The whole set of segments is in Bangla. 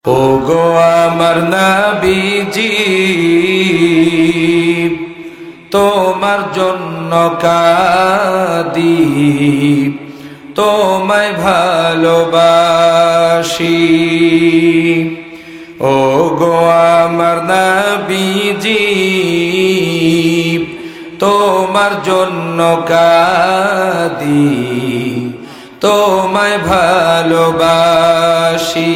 ও গো আমার নবীজি, তোমার জন্য কাঁদি, তোমায় ভালোবাসি। ও গো আমার নবীজি, তোমার জন্য কাঁদি, তোমায় ভালোবাসি।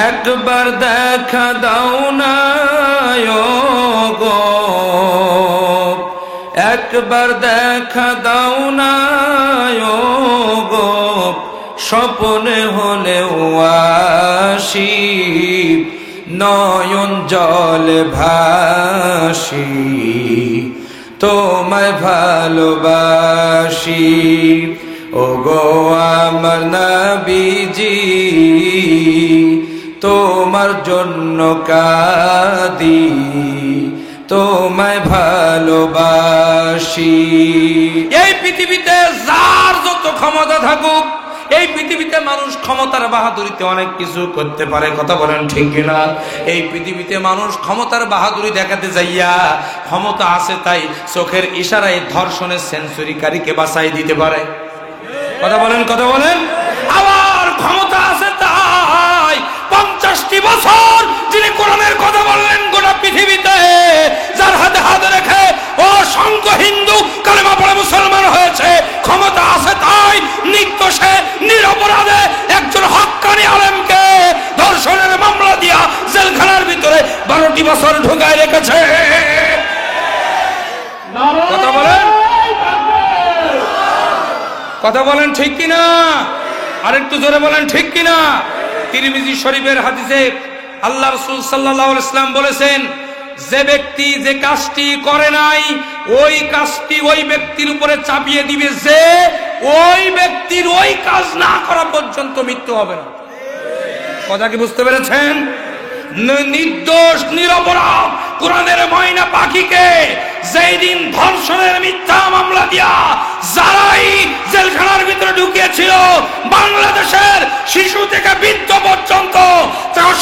একবার দেখা দাও না গো, একবার দেখা দাও না গো, স্বপ্নে হলেও আসি, নয়ন জলে ভাসি, তোমায় ভালোবাসি। ও গো আমার নবীজি, তোমার জন্য কাঁদি, তোমায় ভালোবাসি। এই পৃথিবীতে যার যত ক্ষমতা থাকুক, এই পৃথিবীতে মানুষ ক্ষমতার বাহাদুরিতে অনেক কিছু করতে পারে, কথা বলেন ঠিক কিনা? এই পৃথিবীতে মানুষ ক্ষমতার বাহাদুরি দেখাতে যাইয়া ক্ষমতা আছে তাই চোখের ইশারায় ধর্ষণের সেঞ্চুরিকারীকে বাঁচাই দিতে পারে, কথা বলেন, কথা বলেন। আবার ক্ষমতা আছে তাই 50টি বছর যিনি কোরআনের কথা বললেন গোটা পৃথিবীতে, যার হাতে হাত রেখে অসংখ্য হিন্দু কালেমা পড়ে মুসলমান হয়েছে, ক্ষমতা আছে তাই নির্দোষে নিরপরাধে একজন হক্কানি আলেমকে ধর্ষণের মামলা দিয়া জেলখানার ভিতরে 12টি বছর ঢুকায় রেখেছে, কথা বলেন, কথা বলেন ঠিক কিনা? আরেকটু জোরে বলেন ঠিক কিনা? তিরমিজি শরীফের হাদিসে আল্লাহ রাসূল সাল্লাল্লাহু আলাইহি ওয়াসাল্লাম বলেছেন, যে ব্যক্তি যে কাজটি করে নাই ওই কাজটি ওই ব্যক্তির উপরে চাপিয়ে দিবে যে ওই ব্যক্তির ওই কাজ না করা পর্যন্ত মৃত্যু হবে না। কথা কি বুঝতে পেরেছেন? নির্দোষ নিরপরাধ কোরআনের ময়না পাখিকে যেই দিন ধর্ষণের মিথ্যা মামলা দিয়া যারাই জেলখানার ভিতরে ঢুকিয়েছিল, বাংলাদেশের শিশু থেকে বৃদ্ধ পর্যন্ত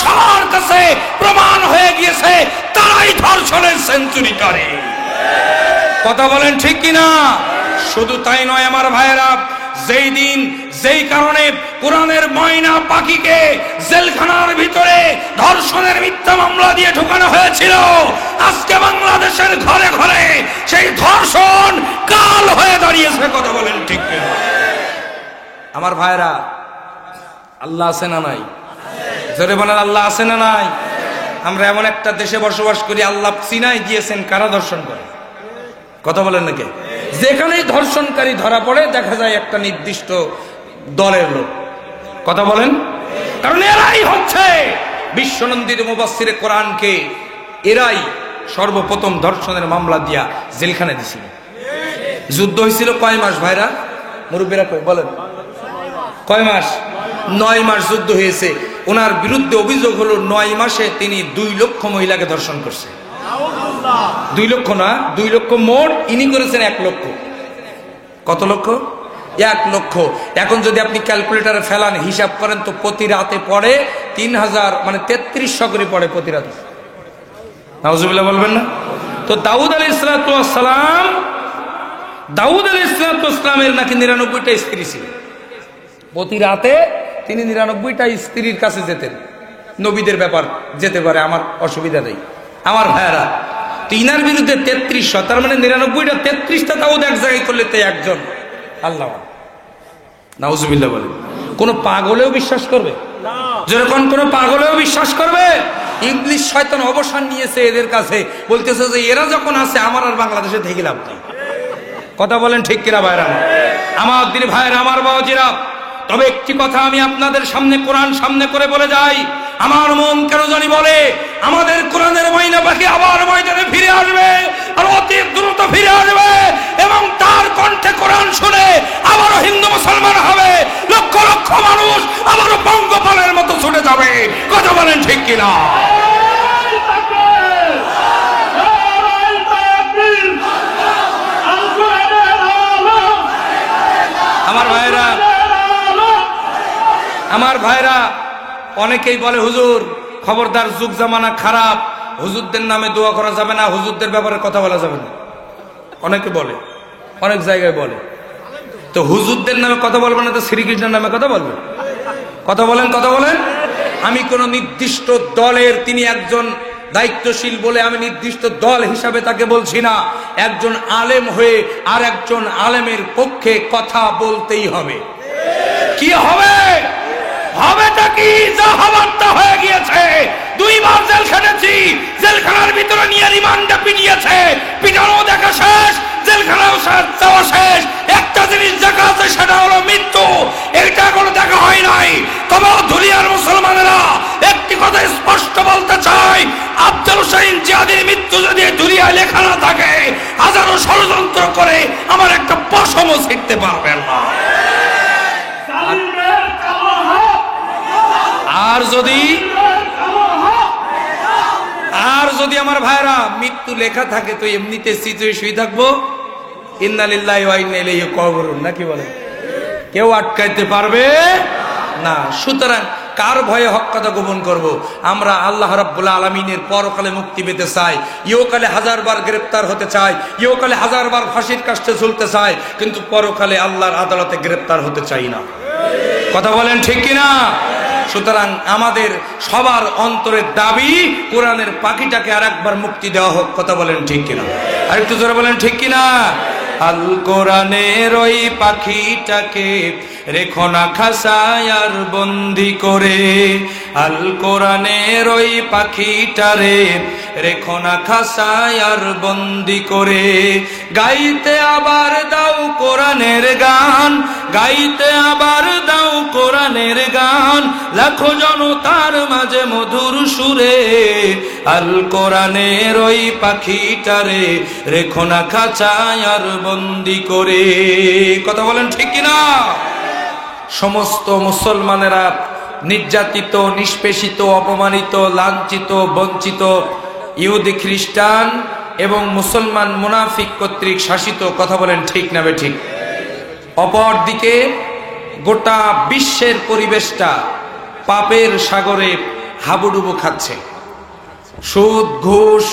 সবার কাছে প্রমাণ হয়ে গিয়েছে তারাই ধর্ষণের সেঞ্চুরি করে, কথা বলেন ঠিক কিনা? শুধু তাই নয় আমার ভাইয়েরা, যেই দিন যেই কারণে কোরআনের ময়না পাখিকে জেলখানার ভিতরে ধর্ষণের মিথ্যা মামলা দিয়ে ঢোকানো হয়েছিল, আজকে বাংলাদেশের ঘরে ঘরে সেই ধর্ষণ কাল হয়ে দাঁড়িয়েছে, কথা বলেন ঠিক কিনা? আমার ভাইরা, আল্লাহ আছে না নাই? জোরে বলেন আল্লাহ আছে না নাই? আমরা এমন একটা দেশে বসবাস করি, আল্লাহ সিনাই দিয়েছেন কারা ধর্ষণ করে, কথা বলেন নাকি? যেখানেই ধর্ষণকারী ধরা পড়ে দেখা যায় একটা নির্দিষ্ট দলের লোক, কথা বলেন, কারণ এরাই হচ্ছে বিশ্বনন্দিত মুফাসসিরে কোরআনকে, এরাই সর্বপ্রথম ধর্ষণের মামলা দিয়া জেলখানে দিছিল। যুদ্ধ হয়েছিল কয় মাস ভাইরা? মুরব্বীরা বলেন কয় মাস? 9 মাস যুদ্ধ হয়েছে। ওনার বিরুদ্ধে অভিযোগ হলো 9 মাসে তিনি 2 লক্ষ মহিলাকে ধর্ষণ করছে। 2 লক্ষ না, 2 লক্ষ মোট, ইনি করেছেন 1 লক্ষ। কত লক্ষ? 1 লক্ষ। এখন যদি আপনি ক্যালকুলেটারে ফেলান, হিসাব করেন তো প্রতি রাতে পড়ে 3000, মানে 3300 করে পড়ে প্রতি রাতে। নাউজুবিল্লাহ বলবেন না? তো দাউদ আলাইহিস সালাম, দাউদ আলাইহিস সালামের নাকি 99টা স্ত্রী ছিল। প্রতি রাতে তিনি 99টা স্ত্রীর কাছে যেতেন। নবীদের ব্যাপার যেতে পারে, আমার অসুবিধা নেই। আমার ভাইয়েরা, তিনার বিরুদ্ধে 3300, তার মানে 99টা 33টা দাউদ এক জায়গায় করলে তো একজন আল্লাহ। নাউজুবিল্লাহ বলেন। কোন পাগলেও বিশ্বাস করবে? যেরকম কোন পাগলেও বিশ্বাস করবে? ইবলিস শয়তান অবসান নিয়েছে এদের কাছে, বলতেছে যে এরা যখন আছে আমার আর বাংলাদেশে থেকে লাভ নেই, কথা বলেন ঠিক কিনা ভাইরা? আমার দিন ভাইরা, আমার বাবাজিরা, তবে একটি কথা আমি আপনাদের সামনে কোরআন সামনে করে বলে যাই, আমার মন কেন জানি বলে আমাদের কোরআনের ময়না পাখি আবার ময়দানে ফিরে আসবে, আর অতি দ্রুত ফিরে আসবে, এবং তার কণ্ঠে কোরআন শুনে আবারও হিন্দু মুসলমান হবে, লক্ষ লক্ষ মানুষ আবারও পঙ্গপালের মতো ছুটে যাবে, কথা বলেন ঠিক কিনা? আমার ভাইরা, অনেকেই বলে হুজুর খবরদার, যুগ জামানা খারাপ, হুজুরদের নামে দোয়া করা যাবে না, হুজুরদের ব্যাপারে কথা বলা যাবে না। অনেকে বলে, অনেক জায়গায় বলে। তো হুজুরদের নামে কথা বলবে না তো শ্রীকৃষ্ণের নামে কথা বলবে? কথা বলেন, কথা বলেন। আমি কোন নির্দিষ্ট দলের, তিনি একজন দায়িত্বশীল বলে আমি নির্দিষ্ট দল হিসাবে তাকে বলছি না। একজন আলেম হয়ে আর একজন আলেমের পক্ষে কথা বলতেই হবে। কি হবে? হবেটা কি? যা হবার তা হয়ে গিয়েছে। 2 বার জেল খেটেছি, জেলখানার ভিতরে নিয়ে রিমান্ডে পিটিয়েছে, পিটানো দেখা শেষ, জেলখানাও যাওয়া শেষ। একটা জিনিস দেখা আছে, সেটা হলো মৃত্যু। এটা এখনো দেখা হয় নাই। তবে দুনিয়ার মুসলমানেরা একটি কথা স্পষ্ট বলতে চাই, আফজাল হোসেন জিয়াদের মৃত্যু যদি দুনিয়ায় লেখা না থাকে, হাজারো ষড়যন্ত্র করে আমার একটা পশমও ছিঁড়তে পারবেন না। আর যদি আমার ভাইরা মৃত্যু লেখা থাকে তো এমনিতে সিচুয়ে শুয়ে থাকবো, ইন্না লিল্লাহি ওয়া ইন্না ইলাইহি রাজিউন, নাকি বলে? কেউ আটকাইতে পারবে না। সুতরাং কার ভয়ে হক কথা গোপন করব? আমরা আল্লাহ রাব্বুল আলামিনের পরকালে মুক্তি পেতে চাই, ইহকালে 1000 বার গ্রেফতার হতে চাই, ইহকালে 1000 বার ফাঁসির কাস্টে ঝুলতে চাই, কিন্তু পরকালে আল্লাহর আদালতে গ্রেফতার হতে চাই না। কথা বলেন ঠিক কিনা? সুতরাং আমাদের সবার অন্তরের দাবি কোরআনের পাখিটাকে আর একবার মুক্তি দেওয়া হোক। কথা বলেন ঠিক কিনা? আর একটু জোরে বলেন ঠিক কিনা? আল কোরআনের ওই পাখিটাকে রেখো না খাঁচায় আর বন্দি করে, আল কোরআনের ওই পাখিটারে রেখো না খাঁচায় আর বন্দি করে। গাইতে আবার দাও কোরআনের গান, গাইতে আবার দাও কোরআনের গান, লাখো জনতার মাঝে মধুর সুরে, আল কোরআনের ওই পাখিটারে রেখো না খাঁচায় আর বন্দি করে। কথা বলেন ঠিক কিনা? সমস্ত মুসলমানেরা নির্যাতিত, নিষ্পেষিত, অপমানিত, লাঞ্ছিত, বঞ্চিত, ইহুদি, খ্রিস্টান এবং মুসলমান মুনাফিক কর্তৃক শাসিত। কথা বলেন ঠিক না বেঠিক? অপরদিকে গোটা বিশ্বের পরিবেশটা পাপের সাগরে হাবুডুবু খাচ্ছে। সুদ, ঘুষ,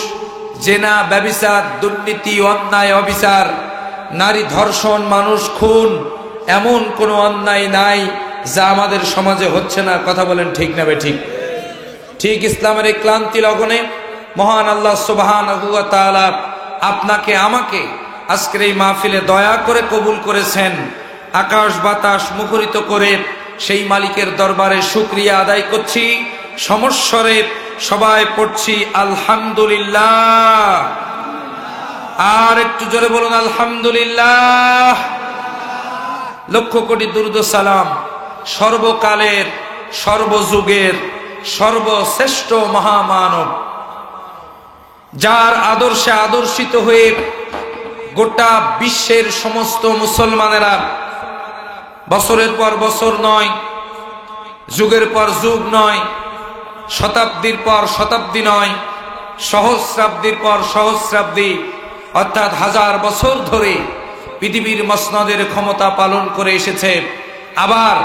জেনা, ব্যভিচার, দুর্নীতি, অন্যায়, অবিচার, নারী ধর্ষণ, মানুষ খুন, এমন কোনো অন্যায় নাই যা আমাদের সমাজে হচ্ছে না। কথা বলেন ঠিক না বেঠিক? ঠিক ইসলামের এই ক্লান্তি লগ্নে মহান আল্লাহ সুবহানাহু ওয়া তাআলা আপনাকে আমাকে আজকের এই মাহফিলে দয়া করে কবুল করেছেন। আকাশ বাতাস মুখরিত করে সেই মালিকের দরবারে শুকরিয়া আদায় করছি। সমস্বরে সবাই পড়ছি আলহামদুলিল্লাহ। আর একটু জোরে বলুন আলহামদুলিল্লাহ। লক্ষ কোটি দুরূদ ও সালাম সর্বকালের, সর্বযুগের সর্বশ্রেষ্ঠ মহামানব, যার আদর্শে আদর্শিত হয়ে গোটা বিশ্বের সমস্ত মুসলমানেরা বছরের পর বছর নয়, যুগের পর যুগ নয়, শতাব্দীর পর শতাব্দী নয়, সহস্রাব্দীর পর সহস্রাব্দী, অর্থাৎ 1000 বছর ধরে পৃথিবীর মসনদের ক্ষমতা পালন করে এসেছে। আবার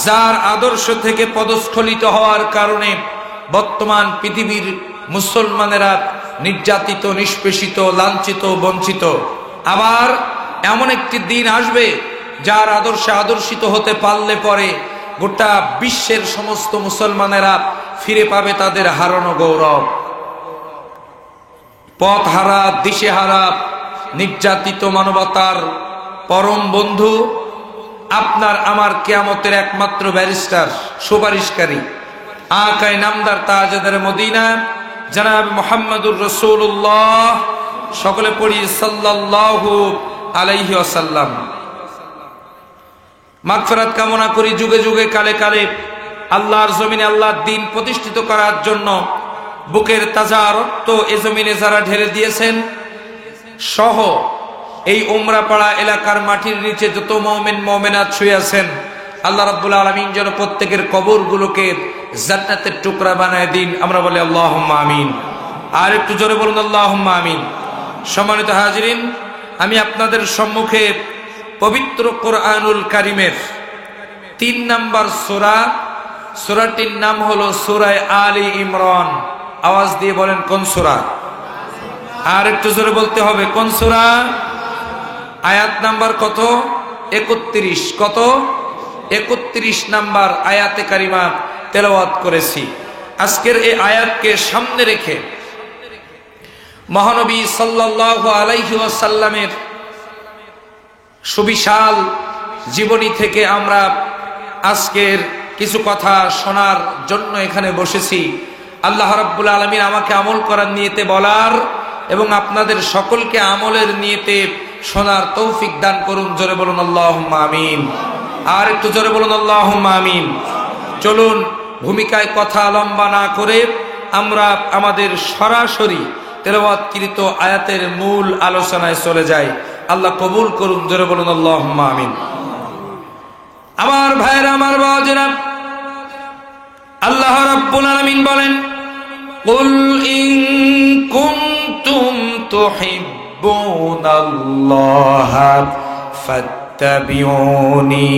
যার আদর্শ থেকে পদস্খলিত হওয়ার কারণে বর্তমান পৃথিবীর মুসলমানেরা নির্যাতিত, নিষ্পেষিত, লাঞ্ছিত, বঞ্চিত। আবার এমন একটি দিন আসবে যার আদর্শে আদর্শিত হতে পারলে পরে গোটা বিশ্বের সমস্ত মুসলমানেরা ফিরে পাবে তাদের হারানো গৌরব। পথহারা, দিশেহারা, নির্যাতিত মানবতার পরম বন্ধু, আপনার আমার কিয়ামতের একমাত্র ব্যারিস্টার, সুপারিশকারী, আকায়ে নামদার তাজদার মদিনা জনাব মুহাম্মদুর রাসূলুল্লাহ, সকলে পড়ি সাল্লাল্লাহু আলাইহি ওয়াসাল্লাম। মাগফিরাত কামনা করি, যুগে যুগে কালে কালে আল্লাহর জমিনে আল্লাহর দ্বীন প্রতিষ্ঠিত করার জন্য বুকের তাজা রক্ত এ জমিনে যারা ঢেলে দিয়েছেন, সহ এই উমরাপাড়া এলাকার মাটির নিচে যত মুমিন মুমিনাত শুয়ে আছেন, আল্লাহ রাব্বুল আলামিন যেন প্রত্যেকের কবরগুলোকে জান্নাতের টুকরা বানায় দিন। আমরা বলি আল্লাহুম্মা আমিন। আর একটু জোরে বলুন আল্লাহুম্মা আমিন। সম্মানিত হাজিরিন, আমি আপনাদের সম্মুখে পবিত্র কোরআনুল কারীমের 3 নম্বর সূরা সূরাটির নাম হলো সূরা আলী ইমরান। আওয়াজ দিয়ে বলেন কোন সূরা? আর একটু জোরে বলতে হবে কোন সূরা? আয়াত নাম্বার কত? 31। কত? 31 নাম্বার আয়াতে কারিমা তেলাওয়াত করেছি। আজকের এই আয়াতকে সামনে রেখে মহানবী সাল্লাল্লাহু আলাইহি ওয়াসাল্লামের সুবিশাল জীবনী থেকে আমরা আজকের কিছু কথা শোনার জন্য এখানে বসেছি। আল্লাহ রাব্বুল আলামিন আমাকে আমল করার নিয়তে বলার এবং আপনাদের সকলকে আমলের নিয়তে শোনার তৌফিক দান করুন। জোরে বলুন আল্লাহুম্মা আমিন। আর একটু জোরে বলুন আল্লাহুম্মা আমিন। চলুন ভূমিকায় কথা লম্বা না করে আমরা আমাদের সরাসরি তেলাওয়াতকৃত আয়াতের মূল আলোচনায় চলে যাই। আল্লাহ কবুল করুন। জোরে বলুন আল্লাহুম্মা আমিন। আমার ভাইরা, আমার বাবাজিরা, আল্লাহ রাব্বুল আলামিন বলেন, কুল ইন কুনতুম তুহিব্বুনাল্লাহা ফাত্তাবিউনি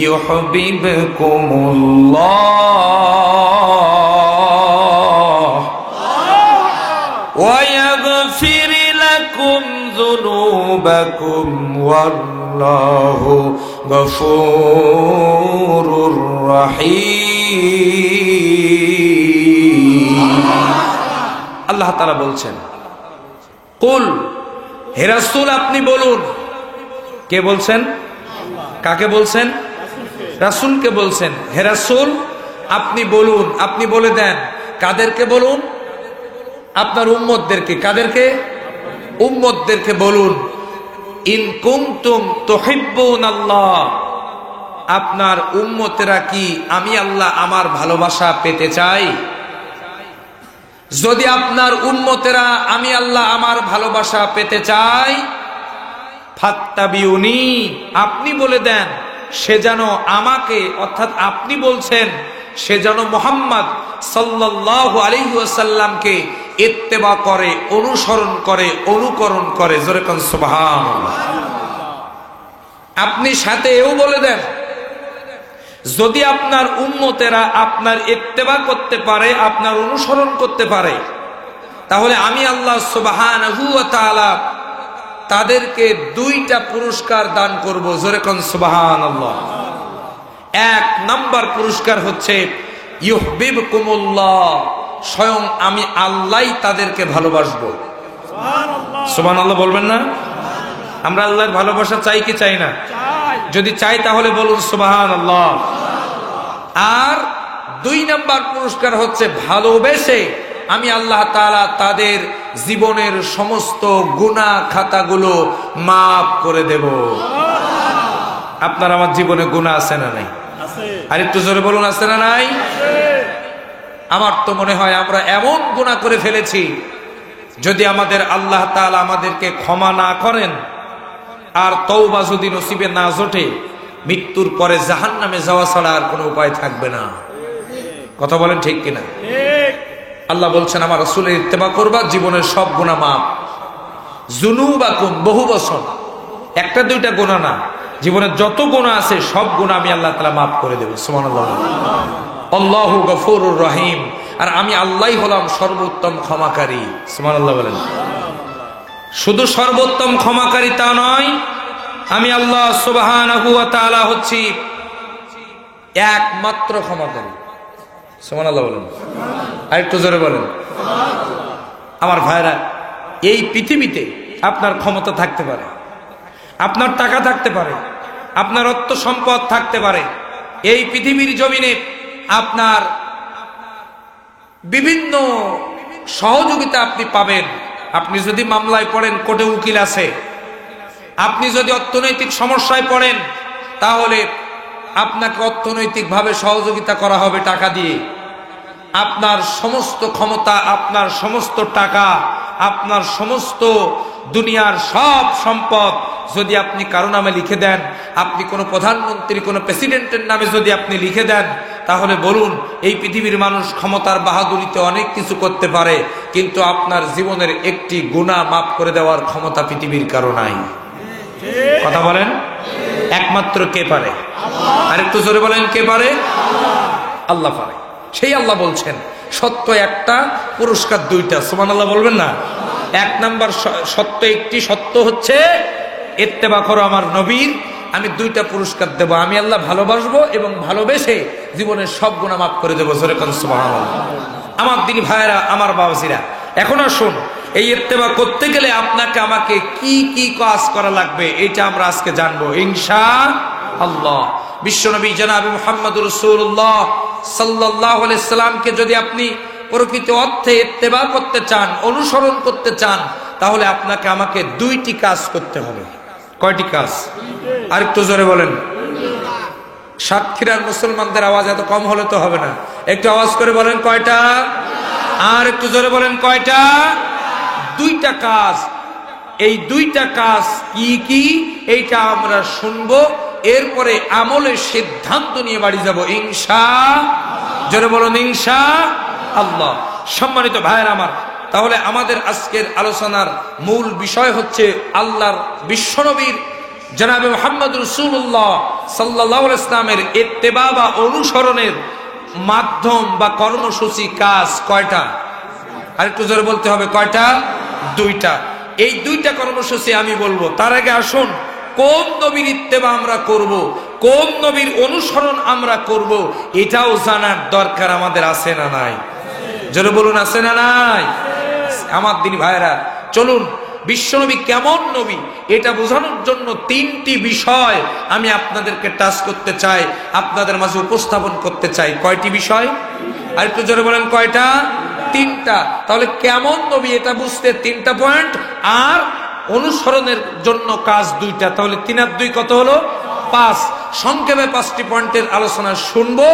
ইউহিব্বুকুমুল্লাহ ওয়া ইয়াগফির লাকুম যুনুবাকুম ওয়াল্লাহু গফুরুর রহিম। আল্লাহ তাআলা বলছেন, কুল, হে রাসূল আপনি বলুন। কে বলছেন? কাকে বলছেন? রাসূলকে বলছেন। হে রাসূল আপনি বলুন, আপনি বলে দেন। কাদেরকে বলুন? আপনার উম্মতদেরকে। কাদেরকে? উম্মতদেরকে বলুন, ইন কুনতুম তুহিব্বুনাল্লাহ, আপনার উম্মতেরা কি আমি আল্লাহ আমার ভালোবাসা পেতে চাই? যদি আপনার উম্মতেরা আমি আল্লাহ আমার ভালোবাসা পেতে চাই, ফাত্তাবিউনি, আপনি বলে দেন সে যেন আমাকে, অর্থাৎ আপনি বলছেন সে যেন মুহাম্মদ সাল্লাল্লাহু আলাইহি ওয়াসাল্লামকে ইত্তেবা করে, অনুসরণ করে, অনুকরণ করে। জোরে কোন সুবহানাল্লাহ। আপনি সাথে এও বলে দেন যদি আপনার উম্মতেরা আপনার ইত্তেবা করতে পারে, আপনার অনুসরণ করতে পারে, তাহলে আমি আল্লাহ সুবহানাহু ওয়া তাআলা তাদেরকে 2টা পুরস্কার দান করব। জোরে কোন সুবহানাল্লাহ। 1 নাম্বার পুরস্কার হচ্ছে ইউহিব্বুকুমুল্লাহ, স্বয়ং আমি আল্লাহই তাদেরকে ভালোবাসবো। সুবহানাল্লাহ বলবেন না? আমরা আল্লাহর ভালোবাসা চাই কি চাই না? যদি চাই তাহলে বলুন সুবহানাল্লাহ। আর 2 নাম্বার পুরস্কার হচ্ছে ভালোবেসে আমি আল্লাহ তাআলা তাদের জীবনের সমস্ত গুনাহ খাতাগুলো মাফ করে দেব। আপনার আমার জীবনে গুনাহ আছে না নাই? আর একটু জোরে বলুন আছে না নাই? আমার তো মনে হয় আমরা এমন গুনাহ করে ফেলেছি, যদি আমাদের আল্লাহ তাআলা আমাদেরকে ক্ষমা না করেন আর তওবা যদি নসিবে না জোটে, মৃত্যুর পরে জাহান্নামে যাওয়া ছাড়া আর কোনো উপায় থাকবে না। কথা বলেন ঠিক কিনা? আল্লাহ বলছেন আমার রাসূলের ইত্তেবা করবা, জীবনের সব গুনাহ মাফ। যুনুবাকুম, বহু বছর, 1টা 2টা গুনাহ না, জীবনের যত গুনাহ আছে সব গুনাহ আমি আল্লাহ তাআলা মাফ করে দেব। সুবহানাল্লাহ। আল্লাহু গফুরুর রহিম, আর আমি আল্লাহই হলাম সর্বোত্তম ক্ষমাকারী। সুবহানাল্লাহ বলেন। শুধু সর্বোত্তম ক্ষমাকারী তা নয়, আমি আল্লাহ সুবহানাহু ওয়া তাআলা হচ্ছি একমাত্র ক্ষমাকারী। সুবহানাল্লাহ বলেন। আর একটু জোরে বলেন। আমার ভাইরা, এই পৃথিবীতে আপনার ক্ষমতা থাকতে পারে, আপনার টাকা থাকতে পারে, আপনার অর্থ সম্পদ থাকতে পারে, এই পৃথিবীর জমিনে আপনার বিভিন্ন সহযোগিতা আপনি পাবেন। আপনি যদি মামলায় পড়েন, কোর্টে উকিল আছে। আপনি যদি অর্থনৈতিক সমস্যায় পড়েন, তাহলে আপনাকে অর্থনৈতিকভাবে সহযোগিতা করা হবে টাকা দিয়ে। আপনার সমস্ত ক্ষমতা, আপনার সমস্ত টাকা, আপনার সমস্ত দুনিয়ার সব সম্পদ যদি আপনি কারো নামে লিখে দেন, আপনি কোনো প্রধানমন্ত্রী, কোনো প্রেসিডেন্টের নামে যদি আপনি লিখে দেন, তাহলে বলুন এই পৃথিবীর মানুষ ক্ষমতার বাহাদুরিতে অনেক কিছু করতে পারে, কিন্তু আপনার জীবনের একটি গুনাহ মাফ করে দেওয়ার ক্ষমতা পৃথিবীর কারো নাই। কথা বলেন, একমাত্র কে পারে? আরেকটু জোরে বলেন, কে পারে? আল্লাহ পারে। সেই আল্লাহ বলছেন সত্য একটা, পুরস্কার দুইটা। সুবহানাল্লাহ বলবেন না? এক নাম্বার সত্য একটি, সত্য হচ্ছে ইত্তেবা করো আমার নবীর, আমি দুইটা পুরস্কার দেব। আমি আল্লাহ ভালোবাসবো এবং ভালোবেসে জীবনের সব গুনাহ মাফ করে দেবো। জোরে কোন সুবহানাল্লাহ। আমার দিনী ভাইয়েরা, আমার বাবাজিরা, এখন আসুন এই ইত্তেবা করতে গেলে আপনাকে আমাকে কি কি কাজ করা লাগবে এটা আমরা আজকে জানবো ইনশাআল্লাহ। বিশ্বনবী জনাবে মুহাম্মদুর রাসূলুল্লাহ সাল্লাল্লাহু আলাইহি সাল্লামকে যদি আপনি প্রকৃত অর্থে ইত্তেবা করতে চান, অনুসরণ করতে চান, তাহলে আপনাকে আমাকে দুইটি কাজ করতে হবে। কয়টি কাজ? আরেকটু জোরে বলেন। সাতক্ষীরার মুসলমানদের আওয়াজ এত কম হলে তো হবে না, একটু আওয়াজ করে বলেন কয়টা। আর একটু জোরে বলেন কয়টা। দুইটা কাজ। এই দুইটা কাজ কি কি এইটা আমরা শুনবো, এরপরে আমলের সিদ্ধান্ত নিয়ে বাড়ি যাব ইনশাআল্লাহ। জোরে বলুন ইনশাআল্লাহ। সম্মানিত ভাইয়েরা আমার, তাহলে আমাদের আজকের আলোচনার মূল বিষয় হচ্ছে আল্লাহর বিশ্বনবীর জনাবে মুহাম্মদ রাসূলুল্লাহ সাল্লাল্লাহু আলাইহি ওয়াসাল্লামের ইত্তেবা বা অনুসরণের মাধ্যম বা কর্মসূচি কাজ কয়টা? আরেকটু জোরে বলতে হবে কয়টা? দুইটা। এই দুইটা কর্মসূচি আমি বলবো। তার আগে আসুন কোন নবীর ইত্তেবা আমরা করব, কোন নবীর অনুসরণ আমরা করব, এটাও জানার দরকার আমাদের আছে না নাই? জোরে বলুন আছে না নাই? আমার দিনী ভাইরা, চলুন বিশ্বনবী কেমন নবী এটা বোঝানোর জন্য তিনটি বিষয় আমি আপনাদেরকে টাচ করতে চাই, আপনাদের মাঝে উপস্থাপন করতে চাই। কয়টি বিষয়? আর একটু জোরে বলেন কয়টা? তিনটা। তাহলে কেমন নবী এটা বুঝতে তিনটা পয়েন্ট, আর অনুসরণের জন্য কাজ দুইটা। তাহলে 3 আর 2 কত হলো? 5। সংক্ষেপে 5টি পয়েন্টের আলোচনা শুনবো,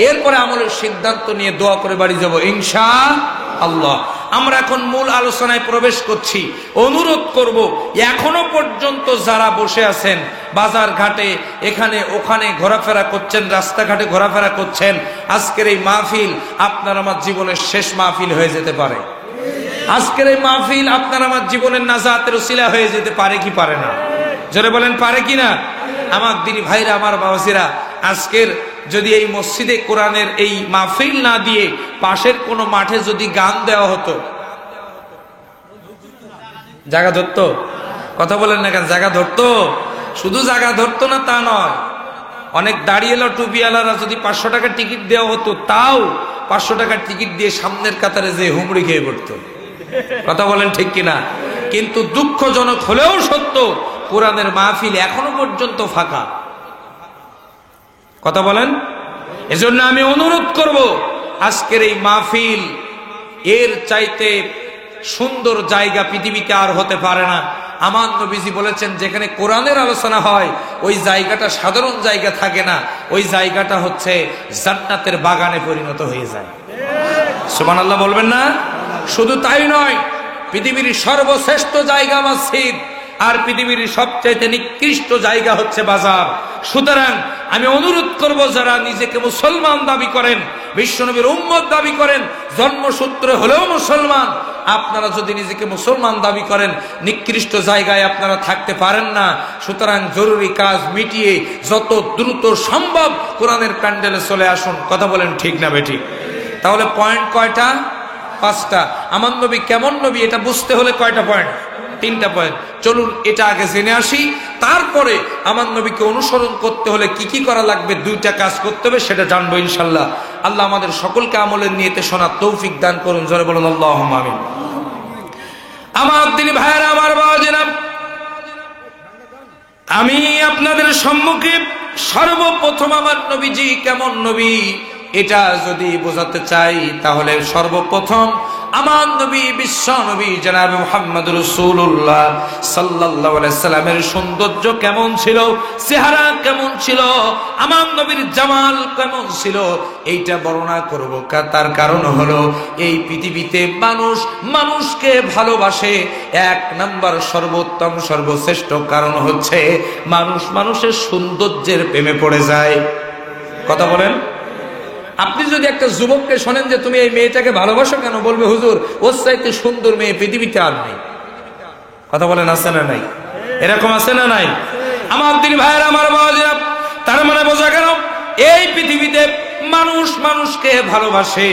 এরপরে আমলের সিদ্ধান্ত নিয়ে দোয়া করে বাড়ি যাব ইনশাআল্লাহ। আমরা এখন মূল আলোচনায় প্রবেশ করছি। অনুরোধ করব, এখনো পর্যন্ত যারা বসে আছেন বাজার ঘাটে এখানে ওখানে ঘোরাফেরা করছেন, রাস্তাঘাটে ঘোরাফেরা করছেন, আজকের এই মাহফিল আপনার আমার জীবনের শেষ মাহফিল হয়ে যেতে পারে। আজকের এই মাহফিল আপনার আমার জীবনের নাজাতের উসিলা হয়ে যেতে পারে কি পারে না? জোরে বলেন পারে কি না? আমার দিনী ভাইরা, আমার বাবাজিরা, আজকের যদি এই মসজিদে কোরআনের এই মাহফিল না দিয়ে পাশের কোনো মাঠে যদি গান দেওয়া হতো, জায়গা ধরতো? কথা বলেন না কেন? জায়গা ধরতো? শুধু জায়গা ধরতো না তা নয়, অনেক দাঁড়িয়েলা টুপিওয়ালারা যদি 500 টাকার টিকিট দেওয়া হতো, তাও 500 টাকার টিকিট দিয়ে সামনের কাতারে যে হুমড়ি খেয়ে পড়তো। কথা বলেন ঠিক কিনা? কিন্তু দুঃখজনক হলেও সত্য, কোরআনের মাহফিল এখনো পর্যন্ত ফাঁকা। কথা বলেন। এজন্য আমি অনুরোধ করব, আজকের এই মাহফিল এর চাইতে সুন্দর জায়গা পৃথিবীতে আর হতে পারে না। আমার নবীজি বলেছেন, যেখানে কোরআনের আলোচনা হয় ওই জায়গাটা সাধারণ জায়গা থাকে না, ওই জায়গাটা হচ্ছে জান্নাতের বাগানে পরিণত হয়ে যায়। সুবহানাল্লাহ বলবেন না? শুধু তাই নয়, পৃথিবীর সর্বশ্রেষ্ঠ জায়গা মসজিদ, আর পৃথিবীর সবচেয়ে নিকৃষ্ট জায়গা হচ্ছে বাজার। সুতরাং আমি অনুরোধ করব, যারা নিজেকে মুসলমান দাবি করেন, বিশ্বনবীর উম্মত দাবি করেন, জন্মসূত্রে হলেও মুসলমান, আপনারা যদি নিজেকে মুসলমান দাবি করেন, নিকৃষ্ট জায়গায় আপনারা থাকতে পারেন না। সুতরাং জরুরি কাজ মিটিয়ে যত দ্রুত সম্ভব কোরআনের প্যান্ডেলে চলে আসুন। কথা বলেন ঠিক না বেঠিক? তাহলে পয়েন্ট কয়টা? 5টা। আমার নবী কেমন নবী এটা বুঝতে হলে কয়টা পয়েন্ট? 3টা পয়েন্ট। চলুন এটা আগে জেনে আসি, তারপরে আমার নবীকে অনুসরণ করতে হলে কি কি করা লাগবে, 2টা কাজ করতে হবে, সেটা জানবো ইনশাল্লাহ। আল্লাহ আমাদের সকলকে আমলের নিয়তে শোনার তৌফিক দান করুন। জোরে বলুন আল্লাহুম্মা আমিন। আমার দিনী ভাইয়েরা, আমার বাবাজিরা, আমি আপনাদের সম্মুখে সর্বপ্রথম আমার নবীজি কেমন নবী এটা যদি বোঝাতে চাই, তাহলে সর্বপ্রথম আমার নবী, বিশ্ব নবী জনাবে মুহাম্মদ রাসূলুল্লাহ সাল্লাল্লাহু আলাইহি সাল্লামের সৌন্দর্য কেমন ছিল, চেহারা কেমন ছিল, আমার নবীর জামাল কেমন ছিল, এইটা বর্ণনা করব। তার কারণ হলো, এই পৃথিবীতে মানুষ মানুষকে ভালোবাসে, 1 নাম্বার সর্বোত্তম সর্বশ্রেষ্ঠ কারণ হচ্ছে মানুষ মানুষের সৌন্দর্যের প্রেমে পড়ে যায়। কথা বলেন। আপনি যদি একটা যুবককে শোনেন যে তুমি এই মেয়েটাকে ভালোবাসো কেন, বলবে হুজুর ওর চাইতে সুন্দর মেয়ে পৃথিবীতে আর নেই। কথা বলেন আছে না নাই? এরকম আছে না নাই? আমার দিনী ভাইয়েরা, আমার বাবাজিরা, তার মানে বোঝা গেল এই পৃথিবীতে মানুষ মানুষকে ভালোবাসে,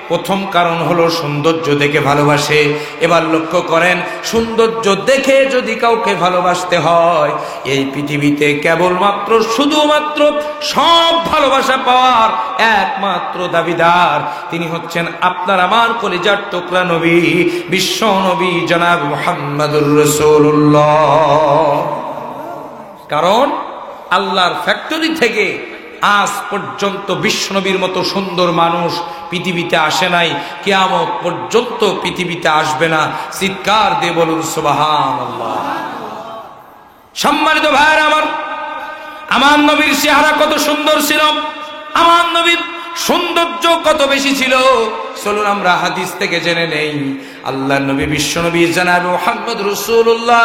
প্রথম কারণ হলো সৌন্দর্য দেখে ভালোবাসে। এবার লক্ষ্য করেন, সৌন্দর্য দেখে যদি কাউকে ভালোবাসতে হয়, এই পৃথিবীতে কেবলমাত্র শুধুমাত্র সব ভালোবাসা পাওয়ার একমাত্র দাবিদার তিনি হচ্ছেন আপনার আমার কলিজার টুকরা নবী, বিশ্ব নবী জনাব মুহাম্মদুর রাসূলুল্লাহ। কারণ আল্লাহর ফ্যাক্টরি থেকে আজ পর্যন্ত বিশ্বনবীর মতো সুন্দর মানুষ পৃথিবীতে আসে নাই, কিয়ামত পর্যন্ত পৃথিবীতে আসবে না। চিৎকার দিয়ে বলুন সুবহানাল্লাহ। সম্মানিত ভাইরা আমার নবীর চেহারা কত সুন্দর ছিল, আমার নবীর সৌন্দর্য কত বেশি ছিল, চলুন আমরা হাদিস থেকে জেনে নেই। আল্লাহর নবী বিশ্বনবী জনাব মুহাম্মদ রাসূলুল্লাহ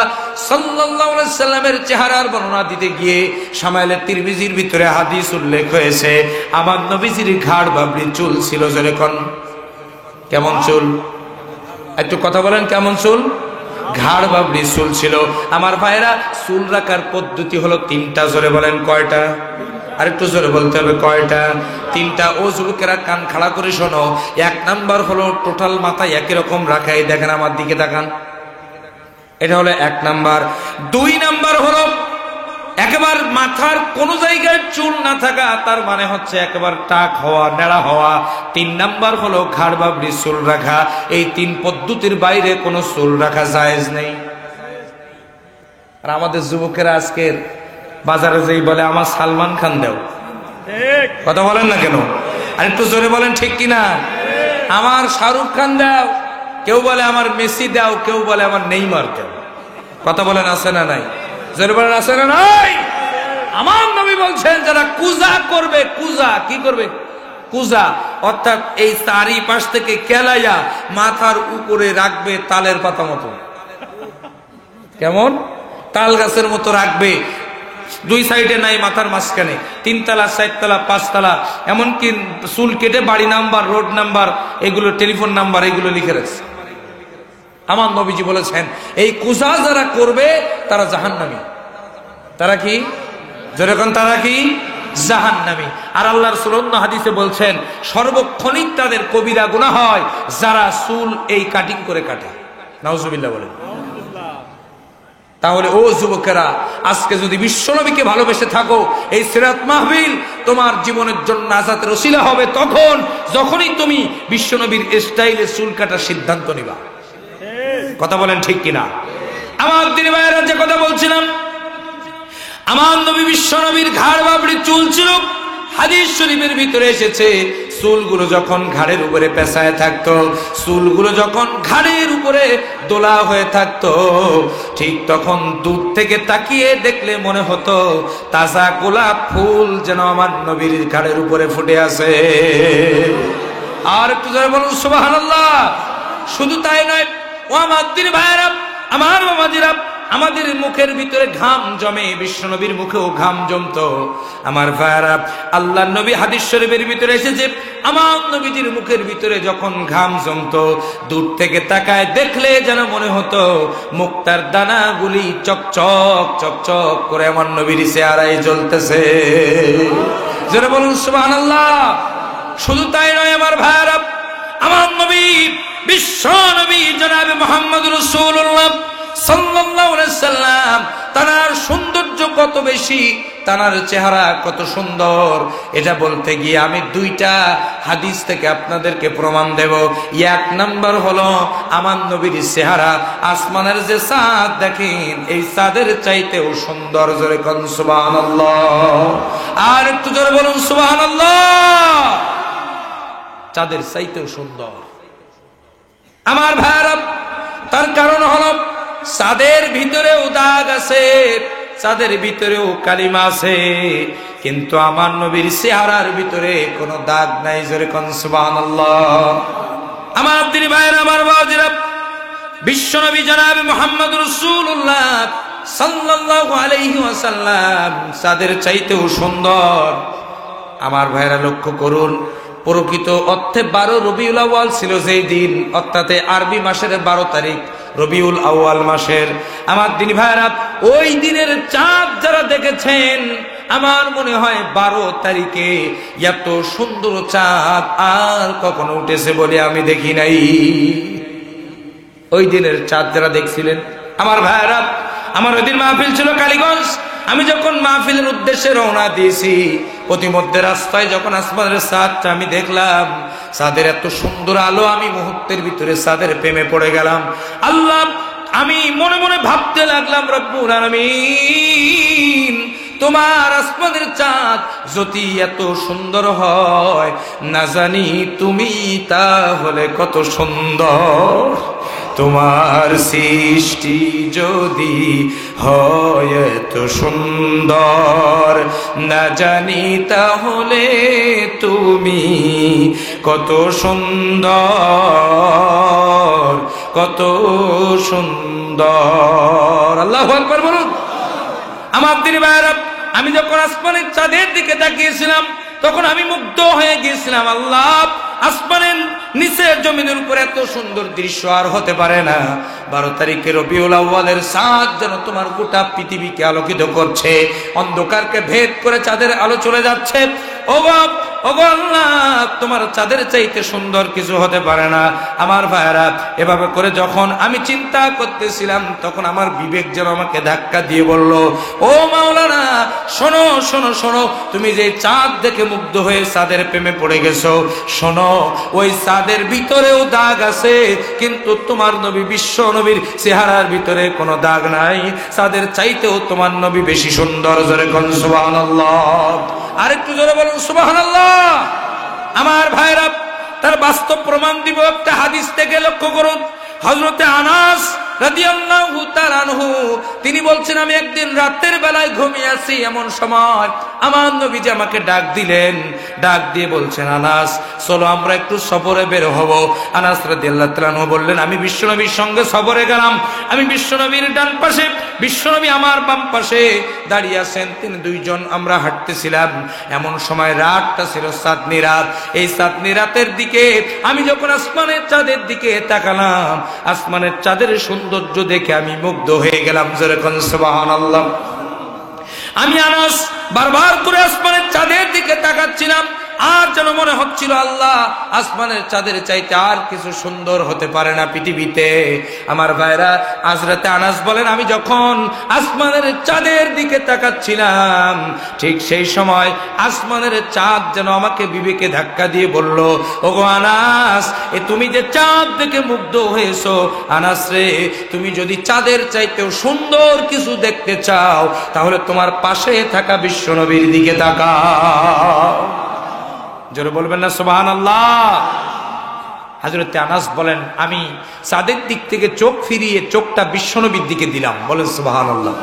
সাল্লাল্লাহু আলাইহি সাল্লামের চেহারার বর্ণনা দিতে গিয়ে শামাইলে তিরমিজির ভিতরে হাদিস উল্লেখ হয়েছে, আমার নবীজির ঘাড় বাবরি চুল ছিল। যেরকম কেমন চুল? একটু কথা বলেন, কেমন চুল? ঘাড় বাবরি চুল ছিল। আমার ভাইরা, চুল রাখার পদ্ধতি হলো তিনটা। জোরে বলেন কয়টা? আরেকটু জোরে বলতে হবে, কয়টা? তিনটা। ও যুবকেরা কান খাড়া করে শোনো। এক নাম্বার হলো টোটাল মাথায় একই রকম রাখাই। দেখেন আমার দিকে তাকান, এটা হলো এক নাম্বার। দুই নাম্বার হলো একেবারে মাথার কোন জায়গায় চুল না থাকা, তার মানে হচ্ছে একেবারে টাক হওয়া, নেড়া হওয়া। তিন নাম্বার হলো ঘাড় বাবরি চুল রাখা। এই তিন পদ্ধতির বাইরে কোনো চুল রাখা জায়েজ নেই। আর আমাদের যুবকেরা আজকের বাজারে যেই বলে আমার সালমান খান দাও, কথা বলেন না কেন? আর একটু জোরে বলেন ঠিক কিনা? আমার শাহরুখ খান দাও, কেউ বলে আমার মেসি দাও, কেউ বলে আমার নেইমার দাও। কথা বলেন আছে না নাই? জোরে বলেন আছে না নাই? আমার নবী বলছেন যারা কুজা করবে, কুজা কি করবে? কুজা অর্থাৎ এই চারিপাশ থেকে কেলাইয়া মাথার উপরে রাখবে তালের পাতা মতো। কেমন? তাল গাছের মতো রাখবে, দুই সাইডে নাই, মাথার মাঝখানে। তিনতলা, চারতলা, পাঁচতলা, এমনকি চুল কেটে বাড়ি নাম্বার, রোড নাম্বার, এগুলো টেলিফোন নাম্বার এগুলো লিখে রাখছে। আমার নবীজি বলেছেন এই কুজা যারা করবে তারা জাহান্নামী। তারা কি? যেরকম তারা কি? জাহান্নামী। আর আল্লাহ রাসূল অন্য হাদিসে বলছেন সর্বক্ষণিক তাদের কবিরা গুনাহ হয় যারা চুল এই কাটিং করে কাটে। নাউজুবিল্লাহ বলেন। তাহলে ও যুবকেরা, আজকে যদি বিশ্বনবীকে ভালোবেসে থাকো, এই সিরাত মাহফিল তোমার জীবনের জন্য নাজাতের ওসিলা হবে তখন যখনই তুমি বিশ্বনবীর স্টাইলে চুল কাটার সিদ্ধান্ত নিবা। কথা বলেন ঠিক কিনা? আমার দিনী ভাইয়েরা, যে কথা বলছিলাম, আমার নবী বিশ্বনবীর ঘাড় বাবড়ি চুল ছিল। হাদিস শরীফের ভিতরে এসেছে চুলগুলো যখন ঘাড়ের উপরে পেঁচায় থাকতো, চুলগুলো যখন ঘাড়ের উপরে দোলা হয়ে থাকতো, ঠিক তখন দূর থেকে তাকিয়ে দেখলে মনে হতো তাজা গোলাপ ফুল যেন আমার নবীর ঘাড়ের উপরে ফুটে আছে। আর একটু জোরে বলুন সুবহানাল্লাহ। শুধু তাই নয়, ও আমার দিনী ভাইয়েরা, আমার বাবাজিরা, আমাদের মুখের ভিতরে ঘাম জমে, বিশ্বনবীর মুখেও ঘাম জমতো। আমার ভাইরা, আল্লাহর নবী হাদিস শরীফের ভিতরে এসেছে আমার নবীজির মুখের ভিতরে যখন ঘাম জমতো, দূর থেকে তাকায় দেখলে যেন মনে হতো মুক্তার দানাগুলি চকচক চকচক করে আমার নবীর চেহারায় জ্বলতেছে। যারা বলুন সুবহানাল্লাহ। শুধু তাই নয় আমার ভাইরা, আমার নবী বিশ্ব নবী জনাবে মুহাম্মদ রাসূলুল্লাহ সাল্লাল্লাহু আলাইহি সাল্লাম, তার সৌন্দর্য কত বেশি, তার চেহারা কত সুন্দর, এটা বলতে গিয়ে আমি দুইটা হাদিস থেকে আপনাদেরকে প্রমাণ দেব। এক নাম্বার হলো আমার নবীর চেহারা আসমানের যে চাঁদ দেখেন, এই চাঁদের চাইতেও সুন্দর। জোরে কোন সুবহানাল্লাহ। আর একটু জোরে বলুন সুবহানাল্লাহ। চাঁদের চাইতেও সুন্দর আমার ভাইরা। তার কারণ হলো চাঁদের ভিতরেও দাগ আছে, চাঁদের ভিতরেও কালিমা আছে, কিন্তু আমার নবীর চেহারার ভিতরে কোনো দাগ নাই। জোরে কোন সুবহানাল্লাহ। আমার দিনী ভাইয়েরা, আমার বাবাজিরা, বিশ্বনবী জনাবে মুহাম্মদ রাসূলুল্লাহ সাল্লাল্লাহু আলাইহি ওয়াসাল্লাম চাঁদের চাইতেও সুন্দর। আমার ভাইয়েরা লক্ষ্য করুন, প্রকৃত অর্থে 12 রবিউল আউয়াল ছিল যেই দিন, অর্থাৎ আরবি মাসের 12 তারিখ রবিউল আউয়াল মাসের। আমার দিনী ভাইরা, ওই দিনের চাঁদ যারা দেখেছেন আমার মনে হয় 12 তারিখে এত সুন্দর চাঁদ আর কখনো উঠেছে বলে আমি দেখি নাই। ওই দিনের চাঁদ যারা দেখছিলেন আমার ভাইরা, আমার ওই দিন মাহফিল ছিল কালীগঞ্জ। আমি যখন মাহফিলের উদ্দেশ্যে রওনা দিয়েছি, প্রতিমধ্যে রাস্তায় যখন আসমানের চাঁদটা আমি দেখলাম, চাঁদের এত সুন্দর আলো, আমি মুহূর্তের ভিতরে চাঁদের প্রেমে পড়ে গেলাম। আল্লাহ, আমি মনে মনে ভাবতে লাগলাম, রব্বুল আলামিন, তোমার আসমানের চাঁদ যদি এত সুন্দর হয়, না জানি তুমি তাহলে কত সুন্দর। তোমার সৃষ্টি যদি হয় এত সুন্দর, না জানি তাহলে তুমি কত সুন্দর, কত সুন্দর। আল্লাহু আকবার বলুন। আমার দিনী ভাইরা, আমি যখন আসমানের চাঁদের দিকে তাকিয়েছিলাম তখন আমি মুগ্ধ হয়ে গিয়েছিলাম। আল্লাহ, আসমানের নিচে জমিনের উপর এত সুন্দর দৃশ্য আর হতে পারে না। 12 তারিখে রবিউল আউয়ালের চাঁদ যেন তোমার গোটা পৃথিবীকে আলোকিত করছে, অন্ধকারকে ভেদ করে চাঁদের আলো চলে যাচ্ছে। ওগো আল্লাহ, তোমার চাঁদের চাইতে সুন্দর কিছু হতে পারে না। আমার ভাইরা, এভাবে করে যখন আমি চিন্তা করতেছিলাম তখন আমার বিবেক যেন আমাকে ধাক্কা দিয়ে বলল, ও মাওলানা, শোনো শোনো শোনো, তুমি যে চাঁদ দেখে মুগ্ধ হয়ে চাঁদের প্রেমে পড়ে গেছো, শোনো, ওই চাঁদের ভিতরেও দাগ আছে, কিন্তু তোমার নবী, বিশ্ব নবীর চেহারার ভিতরে কোনো দাগ নাই। চাঁদের চাইতেও তোমার নবী বেশি সুন্দর। জোরে কোন সুবহানাল্লাহ। আরেকটু জোরে বলুন সুবহানাল্লাহ। আমার ভাইরা, তার বাস্তব প্রমাণ দিব একটা হাদিস থেকে। লক্ষ্য করুন, হযরতে আনাস রাদিয়াল্লাহু তাআলা আনহু তিনি বলছেন, আমি একদিন রাতের বেলায় ঘুমিয়ে আছি, এমন সময় আমার নবীজি আমাকে ডাক দিলেন। ডাক দিয়ে বলছেন, আনাস, চলো আমরা একটু সফরে বের হব। আনাস রাদিয়াল্লাহু তাআলা আনহু বললেন, আমি বিশ্বনবীর সঙ্গে সফরে গেলাম। আমি বিশ্বনবীর ডান পাশে, বিশ্বনবী আমার বাম পাশে দাঁড়িয়ে আছেন, তিনি দুইজন, আমরা হাঁটতেছিলাম। এমন সময় রাতটা ছিল চাঁদনি রাত। এই চাঁদনি রাতের দিকে আমি যখন আসমানের চাঁদের দিকে তাকালাম, আসমানের চাঁদের সৌন্দর্য দেখে আমি মুগ্ধ হয়ে গেলাম। যেরকম সুবহানাল্লাহ। আমি আনাস বারবার করে আসমানের চাঁদের দিকে তাকাচ্ছিলাম, আর যেন মনে হচ্ছিল, আল্লাহ, আসমানের চাঁদের চাইতে আর কিছু সুন্দর হতে পারে না পৃথিবীতে। আমার ভাইরা, হযরতে আনাস বলেন, আমি যখন আসমানের চাঁদের দিকে তাকাচ্ছিলাম, ঠিক সেই সময় আসমানের চাঁদ যেন আমাকে বিবেকে ধাক্কা দিয়ে বলল, ওগো আনাস, তুমি যে চাঁদ দেখে মুগ্ধ হয়েছো, আনাস রে, তুমি যদি চাঁদের চাইতেও সুন্দর কিছু দেখতে চাও, তাহলে তোমার পাশে থাকা বিশ্বনবীর দিকে তাকাও। জোরে বলবেন না সুবহানাল্লাহ। হযরতে আনাস বলেন, আমি চাঁদের দিক থেকে চোখ ফিরিয়ে চোখটা বিশ্বনবীর দিকে দিলাম। বলেন সুবহানাল্লাহ।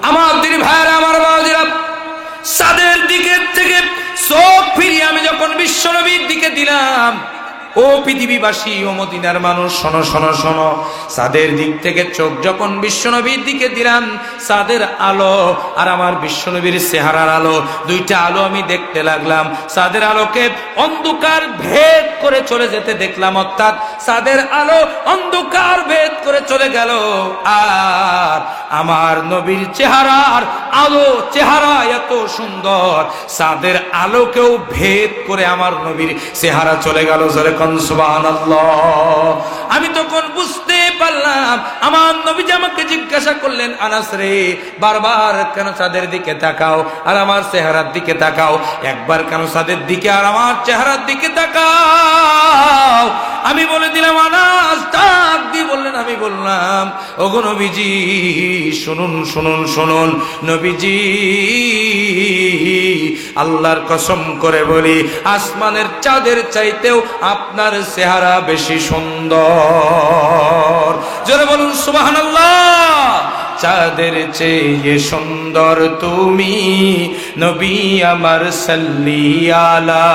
আমার দিনী ভাইরা, আমার বাবাজিরা, চাঁদের দিকে থেকে চোখ ফিরিয়ে আমি যখন বিশ্বনবীর দিকে দিলাম, ও পৃথিবীবাসী, ও মদিনার মানুষ, শোনো শোনো শোনো, চাঁদের দিক থেকে চোখ যখন বিশ্বনবীর দিকে দিলাম, চাঁদের আলো আর আমার বিশ্বনবীর চেহারার আলো, দুইটা আলো আমি দেখতে লাগলাম। চাঁদের আলোকে অন্ধকার ভেদ করে চলে যেতে দেখলাম, অর্থাৎ চাঁদের আলো অন্ধকার ভেদ করে চলে গেল, আর আমার নবীর চেহারার আলো, চেহারা এত সুন্দর, চাঁদের আলোকেও ভেদ করে আমার নবীর চেহারা চলে গেল। সুবহানাল্লাহ। আমি তখন বুঝতে পারলাম, আমার নবীজি আমাকে জিজ্ঞাসা করলেন, আনাস রে, বারবার কেন চাঁদের দিকে তাকাও আর আমার চেহারার দিকে তাকাও? একবার কেন চাঁদের দিকে আর আমার চেহারার দিকে তাকাও? আমি বলে দিলাম, আনাস ডাক দিয়ে বললেন, আমি বললাম, ওগো নবীজি, শুনুন শুনুন শুনুন, নবীজি, আল্লাহর কসম করে বলি, আসমানের চাঁদের চাইতেও আপনার চেহারা বেশি সুন্দর। জোরে বলুন সুবহানাল্লাহ। চাঁদের চেয়ে সুন্দর তুমি, নবী আমার সাল্লি আলা।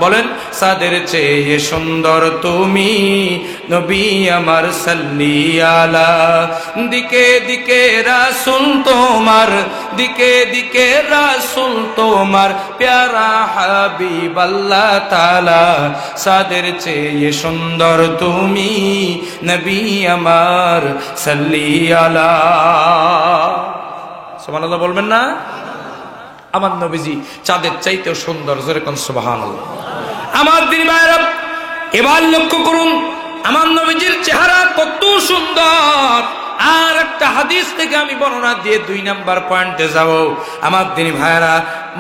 বলেন, চাঁদের চেয়ে সুন্দর তুমি, নবী আমার সাল্লি আলা। দিকে দিকে রাসূল তোমার, দিকে দিকে রাসূল তোমার, প্যারা হাবিব আল্লাহ তাআলা। চাঁদের চেয়ে সুন্দর তুমি, নবী আমার সাল্লি আলা। সুবহানাল্লাহ বলবেন না? আমার নবীজি চাঁদের চাইতেও সুন্দর, জোরে কোন সুবহানাল্লাহ। আমার দিনী ভাইরা, এবার লক্ষ্য করুন আমার নবীজির চেহারা কত সুন্দর। আর একটা হাদিস থেকে আমি বর্ণনা দিয়ে 2 নাম্বার পয়েন্টে যাব। আমার দিনী ভাইরা,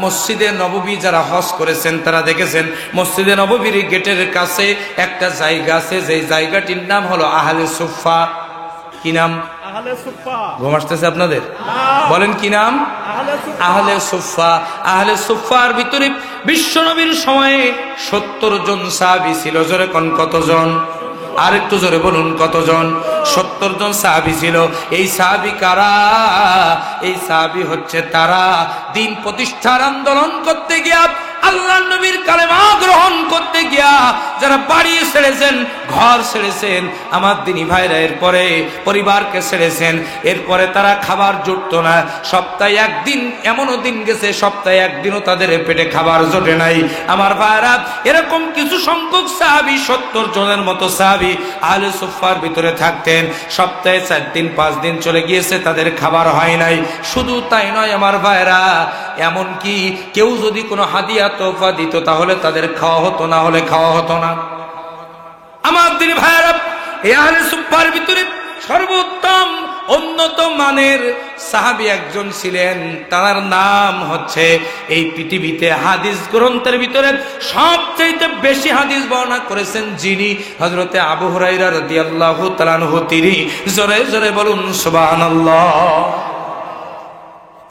মসজিদে নববী যারা হজ করেছেন তারা দেখেছেন মসজিদে নববীর গেটের কাছে একটা জায়গা আছে, যেই জায়গাটির নাম হলো আহলে সুফা। কি নাম? ঘুম আসতেছে আপনাদের? বলেন কি নাম? আহলে সুফা। আহলে সুফার ভিতরে বিশ্বনবীর সময়ে 70 জন সাহাবী ছিল। জোরে কোন কতজন? আর একটু জোরে বলুন কতজন? 70 জন সাহাবী ছিল। এই সাহাবী কারা? এই সাহাবী হচ্ছে তারা দিন প্রতিষ্ঠার আন্দোলন করতে গিয়া, আল্লাহর নবীর কালেমা গ্রহণ করতে গিয়া যারা বাড়ি ছেড়েছেন, ঘর ছেড়েছেন, আমার দিনী ভাইরা এরপরে পরিবারকে ছেড়েছেন, এরপরে তারা খাবার জুটতো না। সপ্তাহে একদিন, এমনও দিন গেছে সপ্তাহে একদিনও তাদের পেটে খাবার জোটে নাই। আমার ভাইরা, এরকম কিছু সংখ্যক সাহাবী, 70 জনের মতো সাহাবী আহলে সুফার ভিতরে থাকতেন। সপ্তাহে 4 দিন 5 দিন চলে গিয়েছে, তাদের খাবার হয় নাই। শুধু তাই নয় আমার ভাইরা, এমনকি কেউ যদি কোনো হাদিয়া তোফা দিত তাহলে তাদের খাওয়া হতো, না হলে খাওয়া হতো না। আমার দিনী ভাইরা, এই আহলে সুফার ভিতরে সর্বোত্তম উন্নত মানের সাহাবী একজন ছিলেন, তার নাম হচ্ছে, এই পৃথিবীতে হাদিস গ্রন্থের ভিতরে সবচেয়ে বেশি হাদিস বর্ণনা করেছেন যিনি, হযরতে আবু হুরায়রা রাদিয়াল্লাহু তাআলা আনহু। তিনি জোরে জোরে বলুন সুবহানাল্লাহ।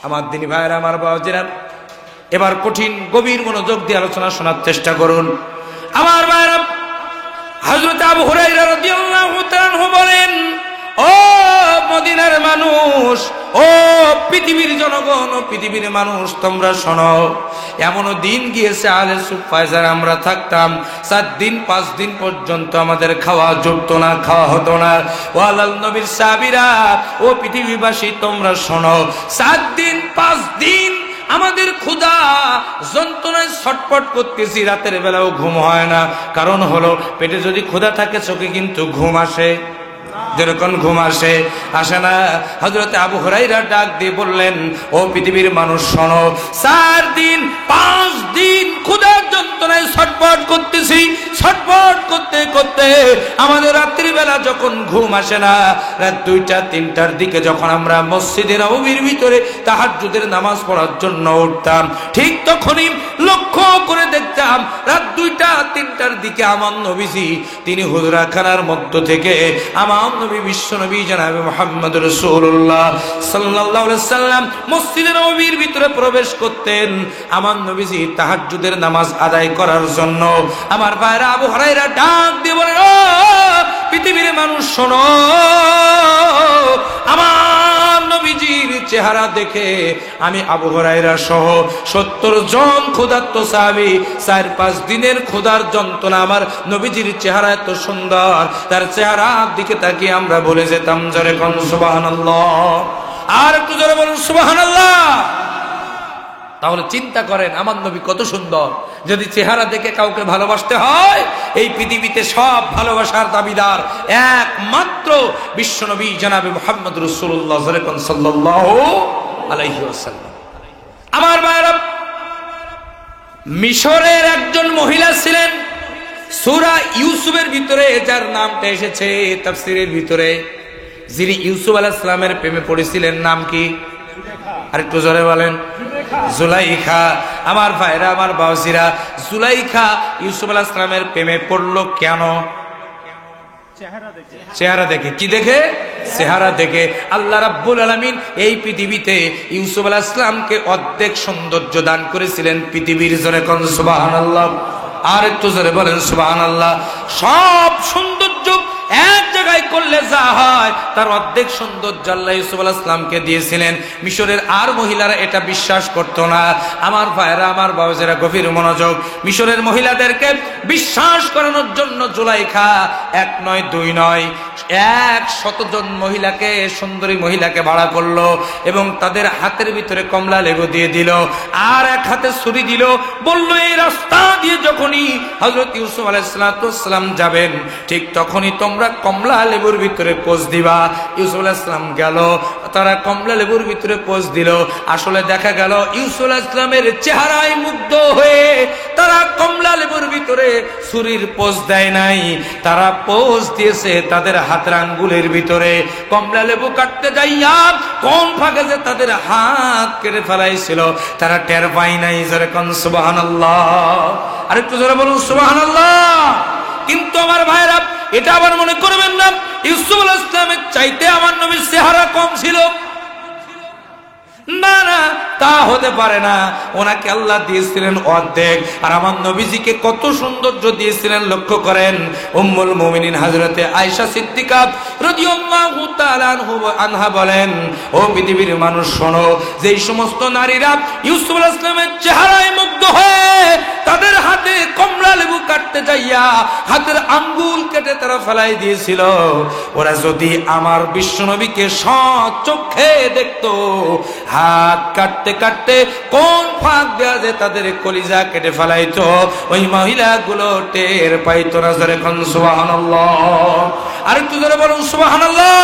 আমার দিনী ভাইরা, আমার বাবাজিরা, এবার কঠিন গভীর মনোযোগ দিয়ে আলোচনা শোনার চেষ্টা করুন। আমার ভাইরা, হযরত আবু হুরায়রা রাদিয়াল্লাহু তাআলা আনহু বলেন, ও মদিনার মানুষ, ও পৃথিবীর জনগণ, ও পৃথিবীর মানুষ, তোমরা শোনো, এমনও দিন গিয়েছে আহলে সুফায় যারা আমরা থাকতাম, 4 দিন 5 দিন পর্যন্ত আমাদের খাওয়া জুটতো না, খাওয়া হতো না। ও আল্লাহর নবীর সাহাবীরা, ও পৃথিবীবাসী, তোমরা শোনো, 4 দিন 5 দিন আমাদের ক্ষুধা যন্ত্রণায় ছটফট করতেছি, রাতের বেলাও ঘুম হয় না। কারণ হলো, পেটে যদি ক্ষুধা থাকে চোখে কিন্তু ঘুম আসে। যেরকম ঘুম আসে, আসে না? হযরত আবু হুরায়রা ডাক দিয়ে বললেন, ও পৃথিবীর মানুষ শোনো, 4 দিন 5 দিন ক্ষুধার যন্ত্রণায় ছটফট করতেছি। ছটফট করতে করতে আমাদের রাত্রি বেলা যখন ঘুম আসে না, রাত 2টা 3টার দিকে যখন আমরা মসজিদে নববীর ভিতরে তাহাজ্জুদের নামাজ পড়ার জন্য উঠতাম, ঠিক তখনই লক্ষ্য করে দেখতাম রাত 2টা 3টার দিকে আমার নবীজি তিনি হুজরাখানার মধ্য থেকে আমার নবী বিশ্বনবী জনাবে মুহাম্মদ রাসূলুল্লাহ সাল্লাল্লাহু আলাইহি সাল্লাম মসজিদে নববীর ভিতরে প্রবেশ করতেন আমার নবীজি তাহাজ্জুদের নামাজ আদায় করার জন্য। আমার ভাইরা, আবু হুরায়রা ডাক দিয়ে বলেন, ও পৃথিবীর মানুষ শোনো, আমার নবীজির চেহারা দেখে আমি আবু হুরায়রা সহ 70 জন ক্ষুধার্ত সাহাবী 4-5 দিনের ক্ষুধার যন্ত্রণা, আমার নবীজির চেহারা এত সুন্দর, তার চেহারার দিকে তাকিয়ে আমরা বলে যেতাম, জোরে কোন সুবহানাল্লাহ। আর একটু জোরে বলুন সুবহানাল্লাহ। তাহলে চিন্তা করেন আমার নবী কত সুন্দর। যদি চেহারা দেখে কাউকে ভালোবাসতে হয়, এই পৃথিবীতে সব ভালোবাসার দাবিদার একমাত্র বিশ্বনবী জনাবে মুহাম্মদ রাসূলুল্লাহ সাল্লাল্লাহু আলাইহি ওয়াসাল্লাম। আমার ভাইরা, মিশরের একজন মহিলা ছিলেন, সূরা ইউসুফের ভিতরে যার নামটা এসেছে তাফসীরের ভিতরে, যিনি ইউসুফ আলাইহিস সালামের প্রেমে পড়েছিলেন, নাম কি? আরেকটু জোরে বলেন। জুলাইখা। আমার ভাইরা, আমার বাউজিরা, জুলাইখা ইউসুফ আলাইহিস সালামের প্রেমে পড়লো কেন? চেহারা দেখে। কি দেখে? চেহারা দেখে। আল্লাহ রাব্বুল আলামিন এই পৃথিবীতে ইউসুফ আলাইহিস সালামকে অর্ধেক সৌন্দর্য দান করেছিলেন পৃথিবীর। জোরে কোন সুবহানাল্লাহ। আর একটু জোরে বলেন সুবহানাল্লাহ। সব সৌন্দর্য এক জায়গায় করলে যা হয়, তার অর্ধেক সৌন্দর্য আল্লাহ ইউসুফ আলাইহিস সালামকে দিয়েছিলেন। মিশরের আর মহিলারা এটা বিশ্বাস করতো না। আমার ভাইরা, আমার বাবাজেরা, গভীর মনোযোগ। মিশরের মহিলাদেরকে বিশ্বাস করানোর জন্য জুলাইখা 1 নয় 2 নয় 100 জন মহিলাকে, সুন্দরী মহিলাকে ভাড়া করলো এবং তাদের হাতের ভিতরে কমলা লেবু দিয়ে দিল, আর এক হাতে ছুরি দিল, বলল এই রাস্তা দিয়ে যখনই হযরত ইউসুফ আলাইহিস সালাম যাবেন, ঠিক তখনই তোমরা কমলা লেবুর ভিতরে পোষ দিবা। ইউসুফ আলাইহিস সালাম গেল, তারা কমলা লেবুর ভিতরে পোষ দিল। আসলে দেখা গেল ইউসুফ আলাইহিস সালামের চেহারায় মুগ্ধ হয়ে তারা কমলা লেবুর ভিতরে ছুরির পোষ দেয় নাই, তারা পোষ দিয়েছে তাদের হাতের আঙ্গুলের ভিতরে। কমলা লেবু কাটতে যাইয়া কোন ফাঁকে যে তাদের হাত কেটে ফেলাইছিল তারা টের পায় নাই। জোরে কোন সুবহানাল্লাহ, আরেকটু জোরে বলুন সুবহানাল্লাহ। কিন্তু আমার ভাইরা এটা আবার মনে করবেন না ইউসুফ আলাইহিস সালামের চাইতে আমার নবীর চেহারা কম ছিল, না না, তা হতে পারে না। ওনাকে আল্লাহ দিয়েছিলেন অর্ধেক, আর আমার নবীজিকে কত সৌন্দর্য দিয়েছিলেন লক্ষ্য করেন। উম্মুল মুমিনিন হযরতে আয়েশা সিদ্দিকা রাদিয়াল্লাহু তাআলা আনহা বলেন, ও পৃথিবীর মানুষ শোনো, যেই সমস্ত নারীরা ইউসুফ আলাইহিস সালামের চেহারায় মুগ্ধ হয়ে তাদের হাতে কমলা লেবু কাটতে যাইয়া হাতের আঙ্গুল কেটে তারা ফেলাই দিয়েছিল, ওরা যদি আমার বিশ্বনবীকে সচক্ষে দেখতো, হাত কাটতে কাটতে কোন ফাঁক দেয়া যে তাদের কলিজা কেটে ফেলাইতো, ওই মহিলাগুলো টের পাইতো না। জোরে কোন সুবহানাল্লাহ, আরেকটু জোরে বলুন সুবহানাল্লাহ।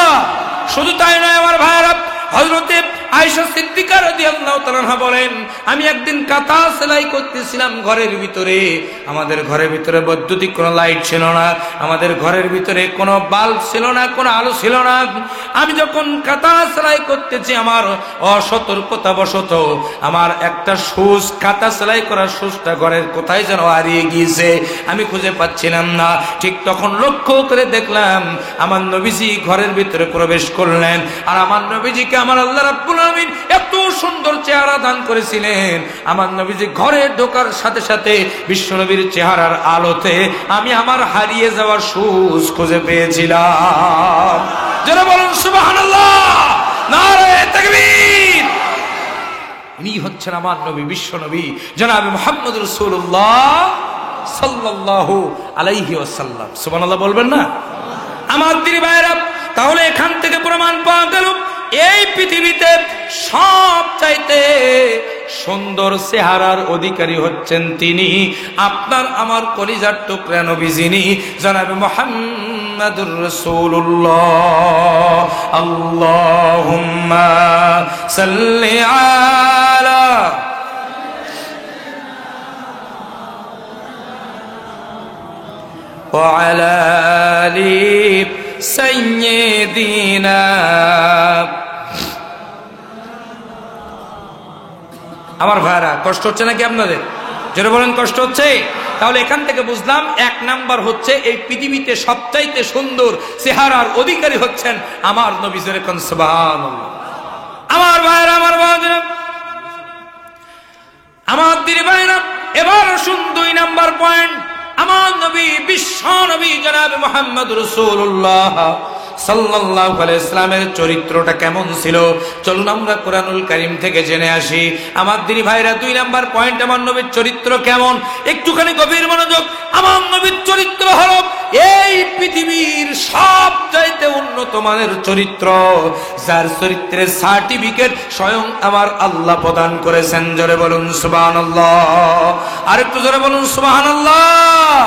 শুধু তাই নয় আমার ভাইরা, হযরতে আয়েশা সিদ্দিকা রাদিয়াল্লাহু তাআলা আনহা বলেন, আমি একদিন কাঁথা সেলাই করতেছিলাম ঘরের ভিতরে। আমাদের ঘরের ভিতরে বৈদ্যুতিক কোনো লাইট ছিল না, আমাদের ঘরের ভিতরে কোনো বাল্ব ছিল না, কোনো আলো ছিল না। আমি যখন কাঁথা সেলাই করতেছি, আমার অসতর্কতা বশত আমার একটা সুচ, কাঁথা সেলাই করার সুচটা ঘরের কোথায় যেন হারিয়ে গিয়েছে, আমি খুঁজে পাচ্ছিলাম না। ঠিক তখন লক্ষ্য করে দেখলাম আমার নবীজি ঘরের ভিতরে প্রবেশ করলেন। আর আমার নবীজিকে আমার আল্লাহ রাব্বুল আলামিন এত সুন্দর চেহারা দান করেছিলেন, আমার নবীজি ঘরে ঢোকার সাথে সাথে বিশ্বনবীর চেহারার আলোতে আমি আমার হারিয়ে যাওয়ার সুচ খুঁজে পেয়েছিলাম। যারা বলুন সুবহানাল্লাহ, নারে তাকবীর। ইনি হচ্ছেন আমার নবী, বিশ্বনবী জনাব মুহাম্মদ রাসূলুল্লাহ সাল্লাল্লাহু আলাইহি ওয়াসাল্লাম। সুবহানাল্লাহ বলবেন না আমার দিনী ভাইরা? তাহলে এখান থেকে প্রমাণ পাওয়া গেল এই পৃথিবীতে সব চাইতে সুন্দর চেহারার অধিকারী হচ্ছেন তিনি, আপনার আমার কলিজার টুকরা নবী যিনি জনাবে মুহাম্মাদুর রাসূলুল্লাহ। আল্লাহুম্মা সাল্লি আলা ওয়া আলা আলি সাইয়্যিদিনা। আমার ভাইরা কষ্ট হচ্ছে নাকি আপনাদের? যারা বলেন কষ্ট হচ্ছে, তাহলে এখান থেকে বুঝলাম এক নাম্বার হচ্ছে এই পৃথিবীতে সবচাইতে সুন্দর চেহারার অধিকারী হচ্ছেন আমার নবী। জোরে কোন সুবহানাল্লাহ। আমার ভাইরা, আমার বাবাজিরা, আমার দিনী ভাইরা, এবার আসুন 2 নাম্বার পয়েন্ট। আমার নবী, বিশ্ব নবী জনাব মুহাম্মদ রাসূলুল্লাহ সাল্লাল্লাহু আলাইহি ওয়াসাল্লামের চরিত্রটা কেমন ছিল চলুন আমরা কোরআনুল কারীম থেকে জেনে আসি। আমার দিনী ভাইরা, 2 নাম্বার পয়েন্ট, আমার নবীর চরিত্র কেমন, একটুখানি গভীর মনোযোগ। আমার নবীর চরিত্র হলো এই পৃথিবীর সবচাইতে উন্নত মানের চরিত্র, যার চরিত্রের সার্টিফিকেট স্বয়ং আমার আল্লাহ প্রদান করেছেন। জোরে বলুন সুবহানাল্লাহ, আরেকটু জোরে বলুন সুবহানাল্লাহ।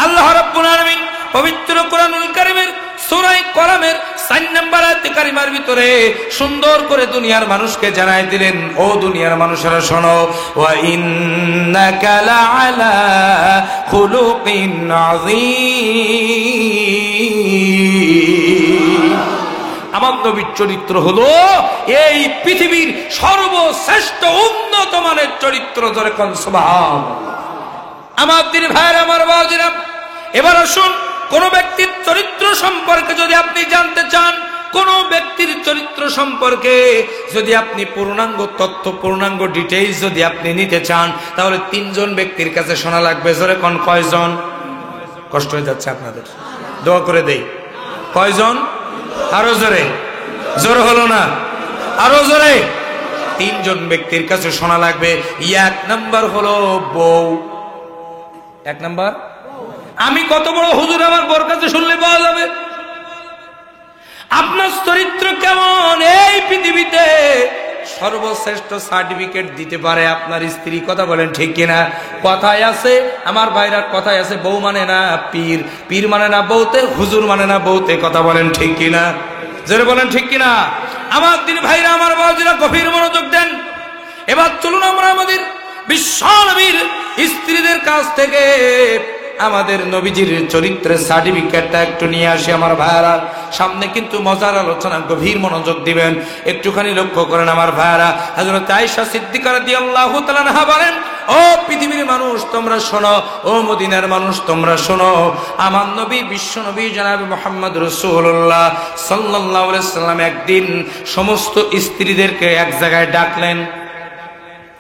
আল্লাহ রাব্বুল আলামিন পবিত্র কোরআনুল কারীমের সূরা কলামের 4 নম্বর আয়াতে কারিমার ভিতরে সুন্দর করে দুনিয়ার মানুষকে জানাই দিলেন, ও দুনিয়ার মানুষেরা শোনো, ওয়া ইন্নাকা লাআলা খুলুকিন আযীম। আমার নবীর চরিত্র হলো এই পৃথিবীর সর্বশ্রেষ্ঠ উন্নত মানের চরিত্র। ধরে কোন সুবহানাল্লাহ। আমার দিনী ভাইরা, আমার বাবাজিরা, এবার আসুন কোন ব্যক্তির চরিত্র সম্পর্কে যদি আপনি জানতে চান, কোন ব্যক্তির চরিত্র সম্পর্কে যদি আপনি পূর্ণাঙ্গ তথ্য, পূর্ণাঙ্গ ডিটেইলস যদি আপনি নিতে চান, তাহলে 3 জন ব্যক্তির কাছে শোনা লাগবে। জোরে কোন কয়জন? কষ্ট হয়ে যাচ্ছে আপনাদের, দোয়া করে দেই। কয়জন? আরো জোরে। জোর হলো না, আরো জোরে। 3 জন ব্যক্তির কাছে শোনা লাগবে। 1 নাম্বার হলো বউ। 1 নাম্বার, আমি কত বড় হুজুর, আমার বউর কাছে শুনলে পাওয়া যাবে আপনার চরিত্র কেমন। এই পৃথিবীতে সর্বশ্রেষ্ঠ সার্টিফিকেট দিতে পারে আপনার স্ত্রী। কথা বলেন ঠিক কিনা? কথায় আছে আমার ভাইরা, কথায় আছে বউ মানে না পীর, পীর মানে না বউতে, হুজুর মানে না বউতে। কথা বলেন ঠিক কিনা? জোরে বলেন ঠিক কিনা? আমার দিন ভাইরা, আমার বাবাজিরা, গভীর মনোযোগ দেন। এবার চলুন আমরা আমাদের বিশ্ব নবীর স্ত্রীদের কাছ থেকে আমাদের নবীজির চরিত্রের সার্টিফিকেটটা একটু নিয়ে আসি। আমার ভাইয়ারা, সামনে কিন্তু মজার আলোচনা, গভীর মনোযোগ দিবেন, একটুখানি লক্ষ্য করেন আমার ভাইয়ারা। হযরত আয়েশা সিদ্দিকা রাদিয়াল্লাহু তাআলা আনহা বলেন, ও পৃথিবীর মানুষ তোমরা শোনো, ও মদিনার মানুষ তোমরা শোনো, আমার নবী বিশ্ব নবী জনাব মুহাম্মদ রাসূলুল্লাহ সাল্লাল্লাহু আলাইহি সাল্লাম একদিন সমস্ত স্ত্রীদেরকে এক জায়গায় ডাকলেন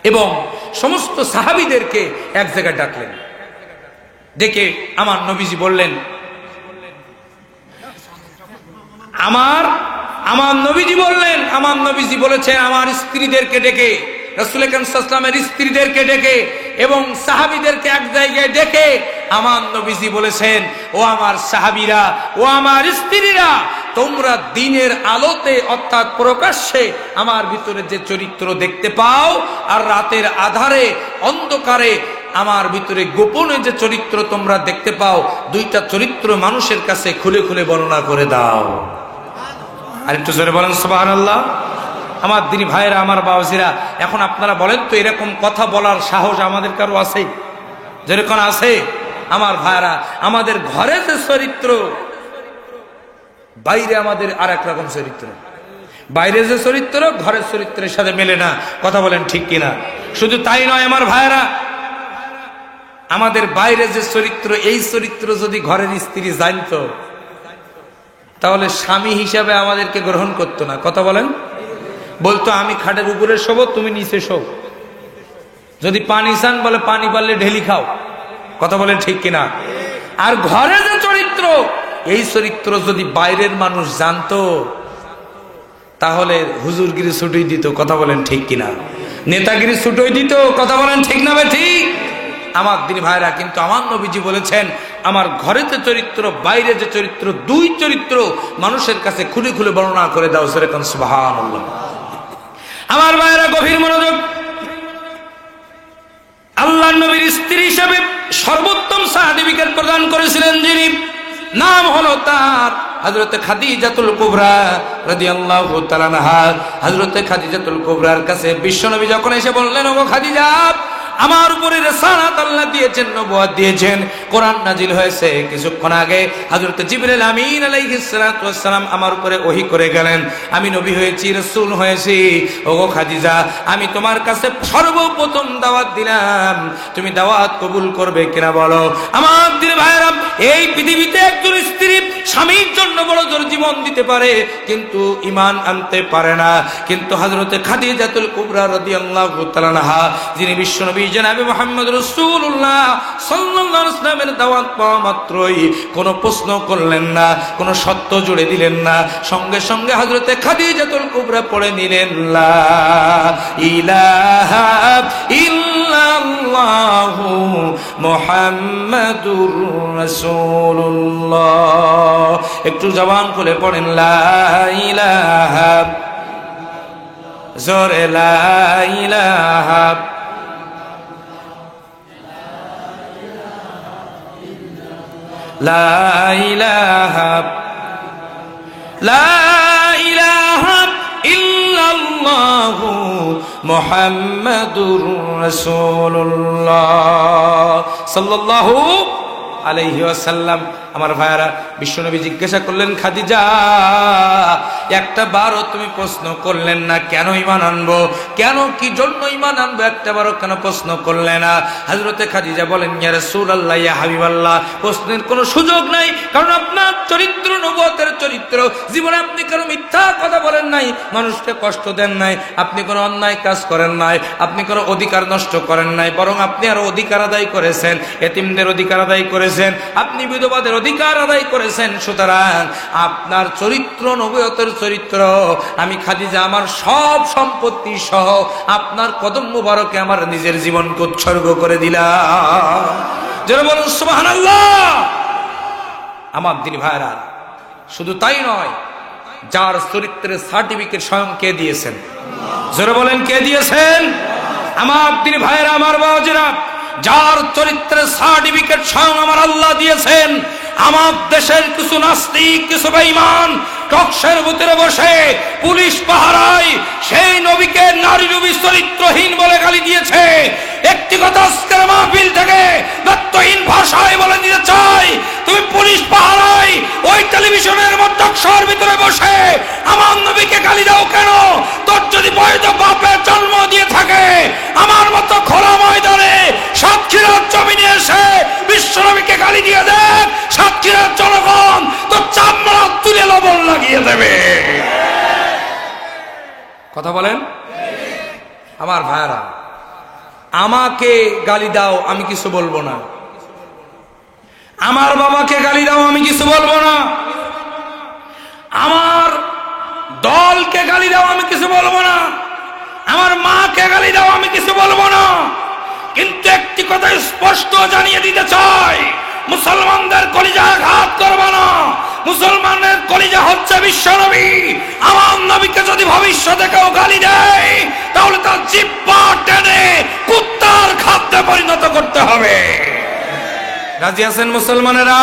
এবং সমস্ত সাহাবীদেরকে এক জায়গায় ডাকলেন। ডেকে আমার নবীজি বললেন, আমার নবীজি বলেছেন আমার স্ত্রীদেরকে ডেকে, রাসূল আকরাম সাল্লাল্লাহু আলাইহি ওয়াসাল্লামের স্ত্রীদেরকে ডেকে এবং সাহাবীদেরকে এক জায়গায় ডেকে আমার নবীজি বলেছেন, ও আমার সাহাবীরা, ও আমার স্ত্রীরা, তোমরা দিনের আলোতে অর্থাৎ প্রকাশ্যে আমার ভিতরে যে চরিত্র দেখতে পাও, আর রাতের আধারে অন্ধকারে আমার ভিতরে গোপনে যে চরিত্র তোমরা দেখতে পাও, দুইটা চরিত্র মানুষের কাছে খুলে খুলে বর্ণনা করে দাও। আর একটু জোরে বলেন সুবহানাল্লাহ। আমার দিনী ভাইয়েরা, আমার বাবাজিরা, এখন আপনারা বলেন তো, এরকম কথা বলার সাহস আমাদের কারো আছে? যেরকম আছে আমার ভাইয়েরা, আমাদের ঘরে যে চরিত্র, বাইরে আমাদের আর এক রকম চরিত্র। বাইরে যে চরিত্র ঘরের চরিত্রের সাথে মেলে না। কথা বলেন ঠিক কিনা? শুধু তাই নয় আমার ভাইয়েরা, আমাদের বাইরে যে চরিত্র, এই চরিত্র যদি ঘরের স্ত্রী জানতো, তাহলে স্বামী হিসাবে আমাদেরকে গ্রহণ করতো না। কথা বলেন? বলতো আমি খাটের উপরে শোবো, তুমি নিচে শো। যদি পানি চান, বলে পানি পারলে ঢেলি খাও। কথা বলেন ঠিক কিনা? আর ঘরে যে চরিত্র, এই চরিত্র যদি বাইরের মানুষ জানতো, তাহলে হুজুরগিরি ছুটোই দিত। কথা বলেন ঠিক কিনা? নেতাগিরি ছুটোই দিত। কথা বলেন ঠিক না ভাই? ঠিক। আমার দিনী ভাইরা, কিন্তু আমার নবীজি বলেছেন, আমার ঘরে যে চরিত্র, বাইরে যে চরিত্র, দুই চরিত্র মানুষের কাছে খুলে খুলে বর্ণনা করে দাও। সেরকম সুবহানাল্লাহ। আমার ভাইরা, গভীর মনোযোগ। আল্লাহর নবীর স্ত্রী হিসেবে সর্বোত্তম সার্টিফিকেট প্রদান করেছিলেন যিনি, নাম হলো তার হযরত খাদিজাতুল কুবরা রাদিয়াল্লাহু তাআলা আনহা। হযরত খাদিজাতুল কুবরার কাছে বিশ্বনবী যখন এসে বললেন, ওগো খাদিজা, আমার উপরে রিসালাত আল্লাহ দিয়েছেন, নবুয়ত দিয়েছেন, কোরআন নাজিল হয়েছে। কিছুক্ষণ আগে হযরত জিবরিল আমিন আলাইহিস সালাতু ওয়াস সালাম আমার উপরে ওহী করে গেলেন, আমি নবী হয়েছি, রাসূল হয়েছি। ওগো খাদিজা, আমি তোমার কাছে সর্বপ্রথম দাওয়াত দিলাম, তুমি দাওয়াত কবুল করবে কিনা বলো। আমার দিনের ভাইরা, এই পৃথিবীতে একজন স্ত্রী স্বামীর জন্য বড় জোর জীবন দিতে পারে, কিন্তু ঈমান আনতে পারে না। কিন্তু হযরত খাদিজাতুল কুবরা রাদিয়াল্লাহু তাআলা আনহা, যিনি বিশ্বনবী জনাবে মুহাম্মদ রাসূলুল্লাহ সাল্লাল্লাহু আলাইহি ওয়াসাল্লামের দাওয়াত পাওয়া মাত্রই কোনো প্রশ্ন করলেন না, কোনো শর্ত জুড়ে দিলেন না, সঙ্গে সঙ্গে হযরত খাদিজাতুল কুবরা পড়ে নিলেন, লা ইলাহা ইল্লাল্লাহু মুহাম্মাদুর রাসূলুল্লাহ। একটু জবান খুলে পড়েন, লা ইলাহা, জোরে লা ইলাহা, লা ইলাহা, লা ইলাহা ইল্লাল্লাহু মুহাম্মাদুর রাসূলুল্লাহ সাল্লাল্লাহু আলাইহি ওয়াসাল্লাম। আমার ভাইয়ারা, বিশ্বনবী জিজ্ঞাসা করলেন, খাদিজা, একটা বারও তুমি প্রশ্ন করলেন না কেন ঈমান আনবো, কেন, কি জন্য ঈমান আনবো, একটা বারও কেন প্রশ্ন করলেন না? হযরতে খাদিজা বলেন, ইয়া রাসূলুল্লাহ, ইয়া হাবিবাল্লাহ, প্রশ্নের কোনো সুযোগ নাই, কারণ আপনার চরিত্র নবুয়তের চরিত্র। জীবনে আপনি কোনো মিথ্যা কথা বলেন নাই, মানুষকে কষ্ট দেন নাই, আপনি কোনো অন্যায় কাজ করেন নাই, আপনি কোনো অধিকার নষ্ট করেন নাই, বরং আপনি আরো অধিকার আদায় করেছেন, এতিমদের অধিকার আদায় করেছেন, আপনি বিধবাদের অধিকার আদায় করেছেন। সুতরাং আপনার চরিত্র নবুয়তের চরিত্র। আমি খাদিজা আমার সব সম্পত্তি সহ আপনার কদম মুবারকে আমার নিজের জীবনকে উৎসর্গ করে দিলাম। যারা বলুন সুবহানাল্লাহ। আমার দিনী ভাইরা, শুধু তাই নয়, যার চরিত্রের সার্টিফিকেট স্বয়ং কে দিয়েছেন? জোরে বলেন কে দিয়েছেন? আমার দিনী ভাইয়েরা, আমার বাবাজিরা, যার চরিত্রের সার্টিফিকেট স্বয়ং আমার আল্লাহ দিয়েছেন। আমার দেশের কিছু নাস্তিক, কিছু বেঈমান টকশের ভিতরে বসে পুলিশ পাহারায় সেই নবীকে নারী রূপী চরিত্রহীন বলে গালি দিয়েছে। একটি কথা আজকের মাহফিল থেকে ব্যর্থহীন ভাষায় বলে দিতে চাই, তুমি পুলিশ পাহারায় ওই টেলিভিশনের মধ্যে টকশোর ভিতরে বসে আমার নবীকে গালি দাও কেন? তোর যদি বৈধ বাপের জন্ম দিয়ে থাকে, আমার মতো খোলা ময়দানে সাতক্ষীরার জমিনে এসে বিশ্বনবীকে গালি দিয়ে দেখ, সাতক্ষীরার জনগণ তো চামড়া তুলে লবণ লাগিয়ে দেবে। কথা বলেন আমার ভাইরা। আমাকে গালি দাও, আমি কিছু বলবো না। আমার বাবাকে গালি দাও, আমি কিছু বলবো না। আমার দলকে গালি দাও, আমি কিছু বলবো না। আমার মাকে গালি দাও, আমি কিছু বলবো না। কিন্তু একটি কথা স্পষ্ট জানিয়ে দিতে চাই, মুসলমানদের কলিজা আঘাত করবে না। মুসলমানের কলিজা হচ্ছে বিশ্বনবী। আমার নবীকে যদি ভবিষ্যতে কেউ গালি দেয়, তাহলে তার জিহ্বা টেনে কুত্তার খাদ্যে পরিণত করতে হবে। রাজি আছেন মুসলমানেরা?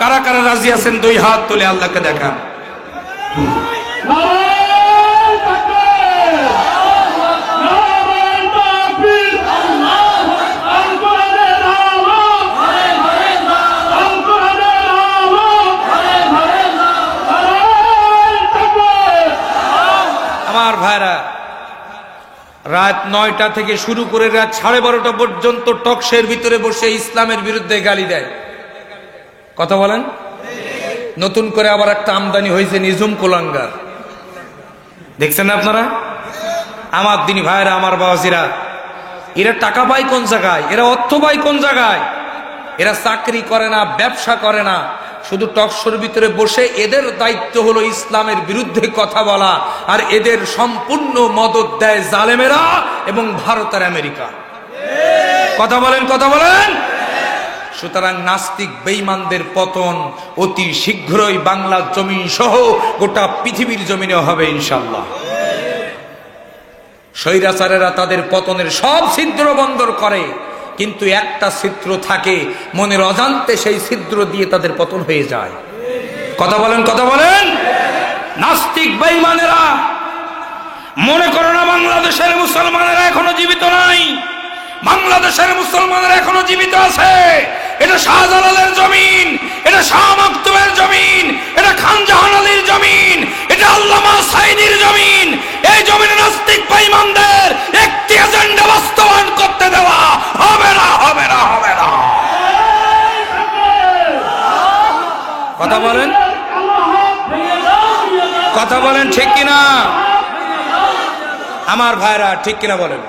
কারা কারা রাজি আছেন দুই হাত তুলে আল্লাহকে দেখান। আমার ভাইরা, রাত 9টা থেকে শুরু করে রাত 12:30 পর্যন্ত টকশের ভিতরে বসে ইসলামের বিরুদ্ধে গালি দেয়। কথা বলেন। নতুন করে আবার একটা আমদানি হয়েছে, নিঝুম কুলাঙ্গার। দেখছেন না আপনারা? আমার দিনী ভাইরা, আমার বাবাজিরা, এরা টাকা পায় কোন জায়গায়? এরা অর্থ পায় কোন জায়গায়? এরা চাকরি করে না, ব্যবসা করে না, শুধু টকশোর ভিতরে বসে এদের দায়িত্ব হলো ইসলামের বিরুদ্ধে কথা বলা। আর এদের সম্পূর্ণ মদত দেয় জালেমেরা এবং ভারত আর আমেরিকা। কথা বলেন, কথা বলেন। সুতরাং নাস্তিক বেঈমানদের পতন অতি শীঘ্রই বাংলার জমিন সহ গোটা পৃথিবীর জমিনে হবে ইনশাআল্লাহ। স্বৈরাচারেরা তাদের পতনের সব ছিদ্র বন্ধ করে, কিন্তু একটা ছিদ্র থাকে মনের অজান্তে, সেই ছিদ্র দিয়ে তাদের পতন হয়ে যায়। কথা বলেন, কথা বলেন। নাস্তিক বেঈমানেরা মনে করো না বাংলাদেশের মুসলমানেরা এখনো জীবিত নাই। বাংলাদেশের মুসলমানেরা এখনো জীবিত আছে। এটা শাহজালালের জমিন, এটা শাহ মাকতুমের জমিন, এটা খান জাহান আলীর জমিন, এটা আল্লামা সাইদির জমিন। এই জমিনে নাস্তিক বেঈমানদের একটি এজেন্ডা বাস্তবায়ন করতে দেওয়া হবে না, হবে না, হবে না। কথা বলেন, কথা বলেন, ঠিক কিনা আমার ভাইরা? ঠিক কিনা বলেন?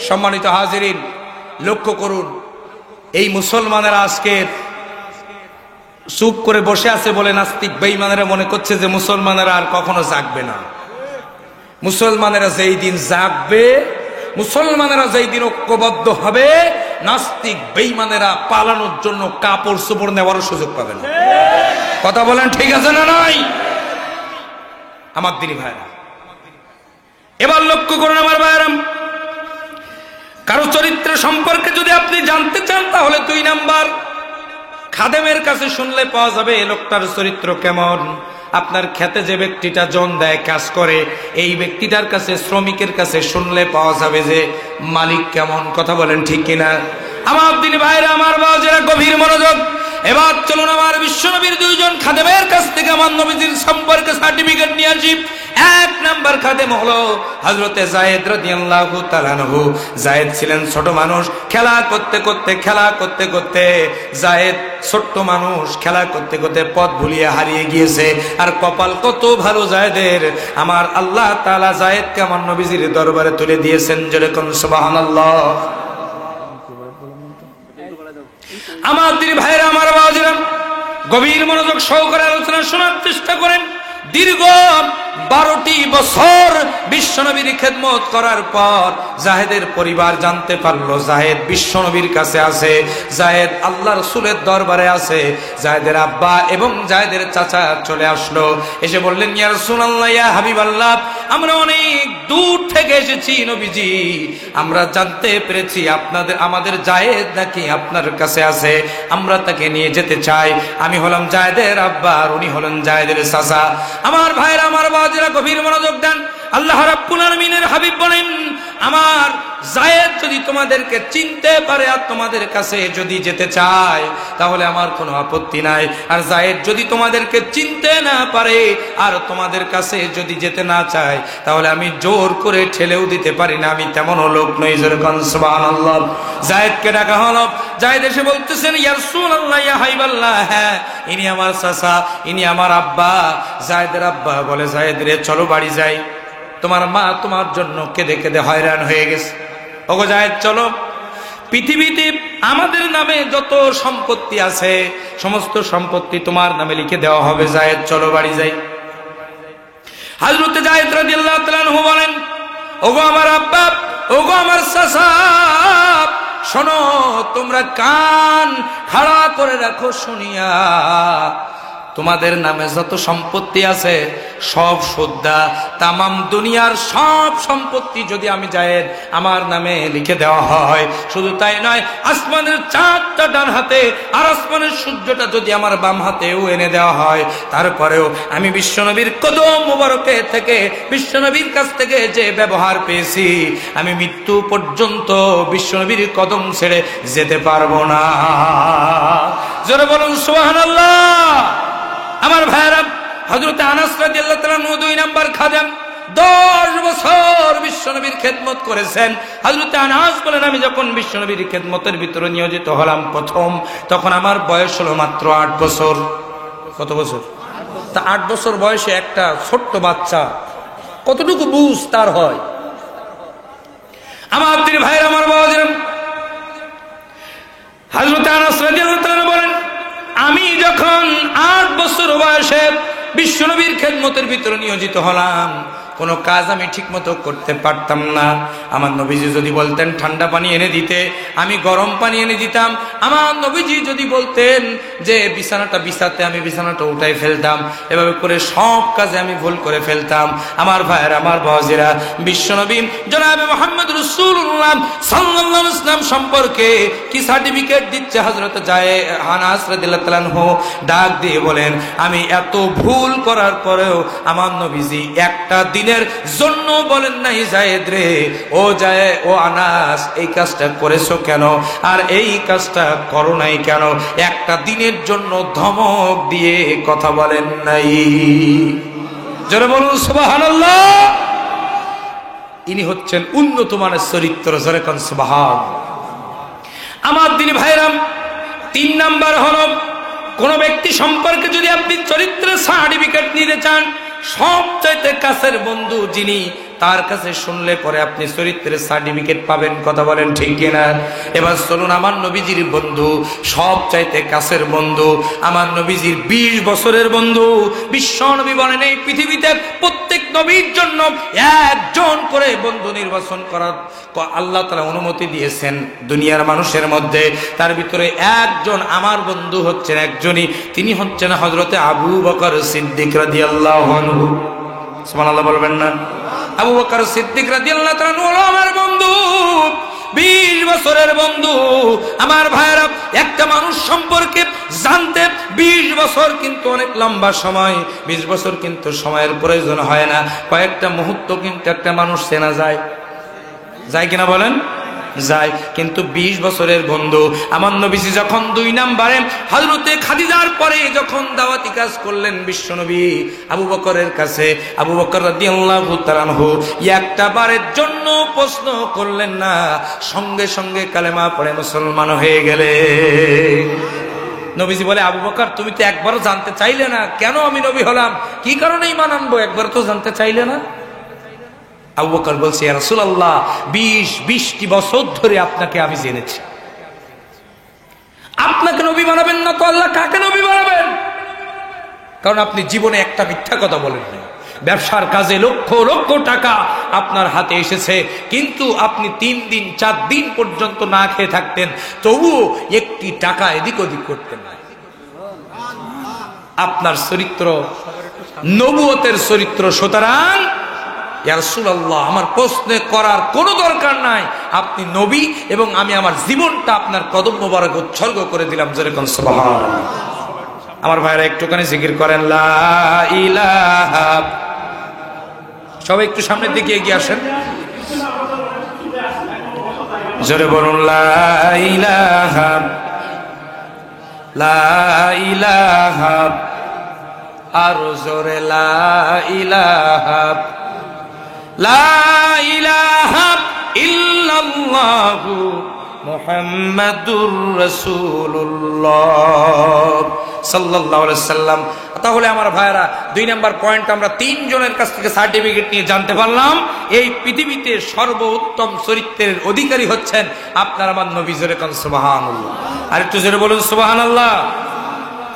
সম্মানিত হাজিরিন, লক্ষ্য করুন, এই মুসলমানেরা আজকের চুপ করে বসে আছে বলে নাস্তিক বেঈমানেরা মনে করছে যে মুসলমানেরা আর কখনো জাগবে না। মুসলমানেরা যেই দিন জাগবে, মুসলমানেরা যেই দিন ঐক্যবদ্ধ হবে, নাস্তিক বেঈমানেরা পালানোর জন্য কাপড় চোপড় নেওয়ার সুযোগ পাবে না। কথা বলেন, ঠিক আছে না নাই? আমার দিনী ভাইরা, এবার লক্ষ্য করুন আমার ভাইরা, কারো চরিত্র সম্পর্কে যদি আপনি জানতে চান, তাহলে 2 নাম্বার খাদেমের কাছে শুনলে পাওয়া যাবে এই লোকটার চরিত্র কেমন। আপনার খেতে যে ব্যক্তিটা জন দেয়, কাজ করে, এই ব্যক্তিটার কাছে, শ্রমিকের কাছে শুনলে পাওয়া যাবে যে মালিক কেমন। কথা বলেন, ঠিক কিনা আমার দিনী ভাইরা, আমার বাবাজিরা, গভীর মনোযোগ। এবার চলুন আমার বিশ্বনবীর 2 জন খাদেমের কাছ থেকে আমার নবীজির সম্পর্কে সার্টিফিকেট নিয়ে আসি। 1 নাম্বার খাদেম হলো হযরতে যায়েদ রাদিয়াল্লাহু তাআলা আনহু। যায়েদ ছিলেন ছোট মানুষ। খেলা করতে করতে যায়েদ ছোট্ট মানুষ, খেলা করতে করতে পথ ভুলিয়ে হারিয়ে গিয়েছে। আর কপাল কত ভালো যায়েদের, আমার আল্লাহ তাআলা যায়েদকে আমার নবীজির দরবারে তুলে দিয়েছেন। যেরকম সুবহানাল্লাহ। আমার দিনী ভাইরা, আমার বাবাজিরা, গভীর মনোযোগ সহকারে আলোচনা শোনার চেষ্টা করেন। দীর্ঘ 12টি বছর বিশ্বনবীর খেদমত করার পর জাহেদের পরিবার জানতে পারলো জাহেদ বিশ্বনবীর কাছে আছে, জাহেদ আল্লাহ রাসূলের দরবারে আছে। জাহেদের আব্বা এবং জাহেদের চাচা চলে আসলো, এসে বললেন, ইয়া রাসূলুল্লাহ, ইয়া হাবিবাল্লাহ, আমরা অনেক দূর থেকে এসেছি নবীজি, আমরা জানতে পেরেছি আমাদের জাহেদ নাকি আপনার কাছে আছে, আমরা তাকে নিয়ে যেতে চাই। আমি হলাম জাহেদের আব্বা আর উনি হলেন জাহেদের চাচা। আমার ভাইরা, আমার বাবাজিরা, গভীর মনোযোগ দেন। আল্লাহ রাব্বুল আলামিনের হাবিব বলেন, আমার জায়েদ যদি তোমাদেরকে চিনতে পারে আর তোমাদের কাছে যদি যেতে চায় তাহলে আমার কোনো আপত্তি নাই, আর জায়েদ যদি তোমাদেরকে চিনতে না পারে আর তোমাদের কাছে যদি যেতে না চায় তাহলে আমি জোর করে ঠেলেও দিতে পারি না, আমি তেমন লোক নই। যেরকম সুবহানাল্লাহ। জায়েদকে ডাকা হলো, জায়েদ এসে বলতেছেন, ইয়া রাসূলুল্লাহ, ইয়া হাবিবাল্লাহ, হ্যাঁ ইনি আমার চাচা, ইনি আমার আব্বা। জায়েদের আব্বা বলে, জায়েদ রে, চলো বাড়ি যাই, তোমার মা তোমার জন্য কেঁদে কেঁদে হয়রান হয়ে গেছে। ওগো জায়েদ, চলো, পৃথিবীতে আমাদের নামে যত সম্পত্তি আছে সমস্ত সম্পত্তি তোমার নামে লিখে দেওয়া হবে। জায়েদ, চলো বাড়ি যাই। হযরত জায়েদ রাদিয়াল্লাহু তাআলা আনহু বলেন, ওগো আমার আব্বা, ওগো আমার চাচা, শোনো, তোমরা কান খাড়া করে রাখো শুনিয়া, তোমাদের নামে যত সম্পত্তি আছে সব সুদ্ধা, তামাম দুনিয়ার সব সম্পত্তি যদি আমি জায়েদ আমার নামে লিখে দেওয়া হয়, শুধু তাই নয়, আসমানের চাঁদটা ডান হাতে আর আসমানের সূর্যটা যদি আমার বাম হাতেও এনে দেওয়া হয়, তারপরেও আমি বিশ্বনবীর কদম মোবারকে থেকে, বিশ্বনবীর কাছ থেকে যে ব্যবহার পেয়েছি, আমি মৃত্যু পর্যন্ত বিশ্বনবীর কদম ছেড়ে যেতে পারবো না। জোরে বলুন সুবহানাল্লাহ। আমার ভাইরা, হযরত আনাস রাদিয়াল্লাহু তাআলা 2 নাম্বার খাদেম, 10 বছর বিশ্বনবীর খেদমত করেছেন। হযরত আনাস বলেন, আমি যখন বিশ্বনবীর খেদমতের ভিতরে নিয়োজিত হলাম প্রথম, তখন আমার বয়স হলো মাত্র 8 বছর। কত বছর? তা 8 বছর বয়সে একটা ছোট্ট বাচ্চা কতটুকু বুঝ তার হয়? আমার দিন ভাইরা, আমার বাবাজিরা, হযরত আনাস রাদিয়াল্লাহু তাআলা বলেন, আমি যখন 8 বছর বয়সে বিশ্বনবীর খেদমতের ভিতরে নিয়োজিত হলাম, কোনো কাজ আমি ঠিক মতো করতে পারতাম না। আমার নবীজি যদি বলতেন ঠান্ডা পানি এনে দিতে, আমি গরম পানি এনে দিতাম। আমার নবীজি যদি বলতেন যে বিছানাটা বিছাতে, আমি বিছানাটা উঠাই ফেলতাম। এভাবে করে সব কাজে আমি ভুল করে ফেলতাম। আমার ভাইয়েরা, আমার বাবাজিরা, বিশ্বনবী জনাবে মুহাম্মদ রাসূলুল্লাহ সাল্লাল্লাহু আলাইহি ওয়াসাল্লাম সম্পর্কে কি সার্টিফিকেট দিচ্ছে হযরত আনাস রাদিয়াল্লাহু তাআলা আনহু ডাক দিয়ে বলেন, আমি এত ভুল করার পরেও আমার নবীজি একটা দিনের জন্য বলেন নাই, জায়েদ রে, ও আনাস, এই কাজটা করেছো কেন আর এই কাজটা করো নাই কেন, একটা দিনের জন্য ধমক দিয়ে কথা বলেন নাই। জোরে বলুন সুবহানাল্লাহ। ইনি হচ্ছেন উন্নত মানের চরিত্র। জোরে কোন সুবহান। আমার দিনী ভাইরাম, 3 নাম্বার হলো, কোন ব্যক্তি সম্পর্কে যদি আপনি চরিত্রের সার্টিফিকেট নিতে চান, সবচাইতে কাছের বন্ধু যিনি, তার কাছে শুনলে পরে আপনি চরিত্রের সার্টিফিকেট পাবেন। কথা বলেন ঠিক কিনা? এবার চলুন, আমার নবীজির বন্ধু, সবচাইতে কাছের বন্ধু, আমার নবীজির 20 বছরের বন্ধু। বিশ্ব নবী বলেন, এই পৃথিবীতে প্রত্যেক নবীর জন্য একজন করে বন্ধু নির্বাচন করার আল্লাহ তাআলা অনুমতি দিয়েছেন দুনিয়ার মানুষের মধ্যে। তার ভিতরে একজন আমার বন্ধু হচ্ছেন একজনই, তিনি হচ্ছেন হযরতে আবু বকর সিদ্দিক রাদিয়াল্লাহু আনহু। সুবহানাল্লাহ বলবেন না? আবু বকর সিদ্দিক রাদিয়াল্লাহু তাআলা হলো আমার বন্ধু, 20 বছরের বন্ধু। আমার ভাইরা, একটা মানুষ সম্পর্কে জানতে 20 বছর কিন্তু অনেক লম্বা সময়। 20 বছর কিন্তু সময়ের প্রয়োজন হয় না, কয়েকটা মুহূর্ত কিন্তু একটা মানুষ চেনা যায়। যায় কিনা বলেন? যায়। কিন্তু 20 বছরের বন্ধু আমার নবীজি যখন 2 নম্বরে হযরতে খাদিজার পরে যখন দাওয়াতি কাজ করলেন বিশ্বনবী আবু বকরের কাছে, আবু বকর রাদিয়াল্লাহু তাআলা আনহু একটা বারের জন্য প্রশ্ন করলেন না, সঙ্গে সঙ্গে কালেমা পড়ে মুসলমান হয়ে গেলেন। নবীজি বলে, আবু বকর, তুমি তো একবারও জানতে চাইলে না কেন আমি নবী হলাম, কি কারণে ঈমান আনবো, একবার তো জানতে চাইলে না? আবু বকর বলছে, ইয়া রাসূলুল্লাহ, 20টি বছর ধরে আপনাকে আমি জেনেছি। আপনাকে নবী বানাবেন না তো আল্লাহ কাকে নবী বানাবেন? কারণ আপনি জীবনে একটা মিথ্যা কথা বলেন না, ব্যবসার কাজে লক্ষ লক্ষ টাকা আপনার হাতে এসেছে, কিন্তু আপনি 3 দিন 4 দিন পর্যন্ত না খেয়ে থাকতেন, তবুও একটি টাকা এদিক ওদিক করতেন না। আপনার চরিত্র নবুয়তের চরিত্র। সুতরাং ইয়া রাসূলুল্লাহ, আমার প্রশ্ন করার কোনো দরকার নাই, আপনি নবী এবং আমি আমার জীবনটা আপনার কদম মোবারক উৎসর্গ করে দিলাম। যেরকম সুবহানাল্লাহ। আমার ভাইরা একটুখানি জিকির করেন লা ইলাহা। সবাই একটু সামনের দিকে এগিয়ে আসেন, জোরে বলুন লা ইলাহা, লা ইলাহা, আর জোরে লা ইলাহা, লা ইলাহা ইল্লাল্লাহু মুহাম্মাদুর রাসূলুল্লাহ সাল্লাল্লাহু আলাইহি সাল্লাম। তাহলে আমার ভাইরা 2 নম্বর পয়েন্ট আমরা 3 জনের কাছ থেকে সার্টিফিকেট নিয়ে জানতে পারলাম, এই পৃথিবীতে সর্বোত্তম চরিত্রের অধিকারী হচ্ছেন আপনার আমার নবী। জোরে কোন সুবহানাল্লাহ। আর একটু জোরে বলুন সুবহানাল্লাহ।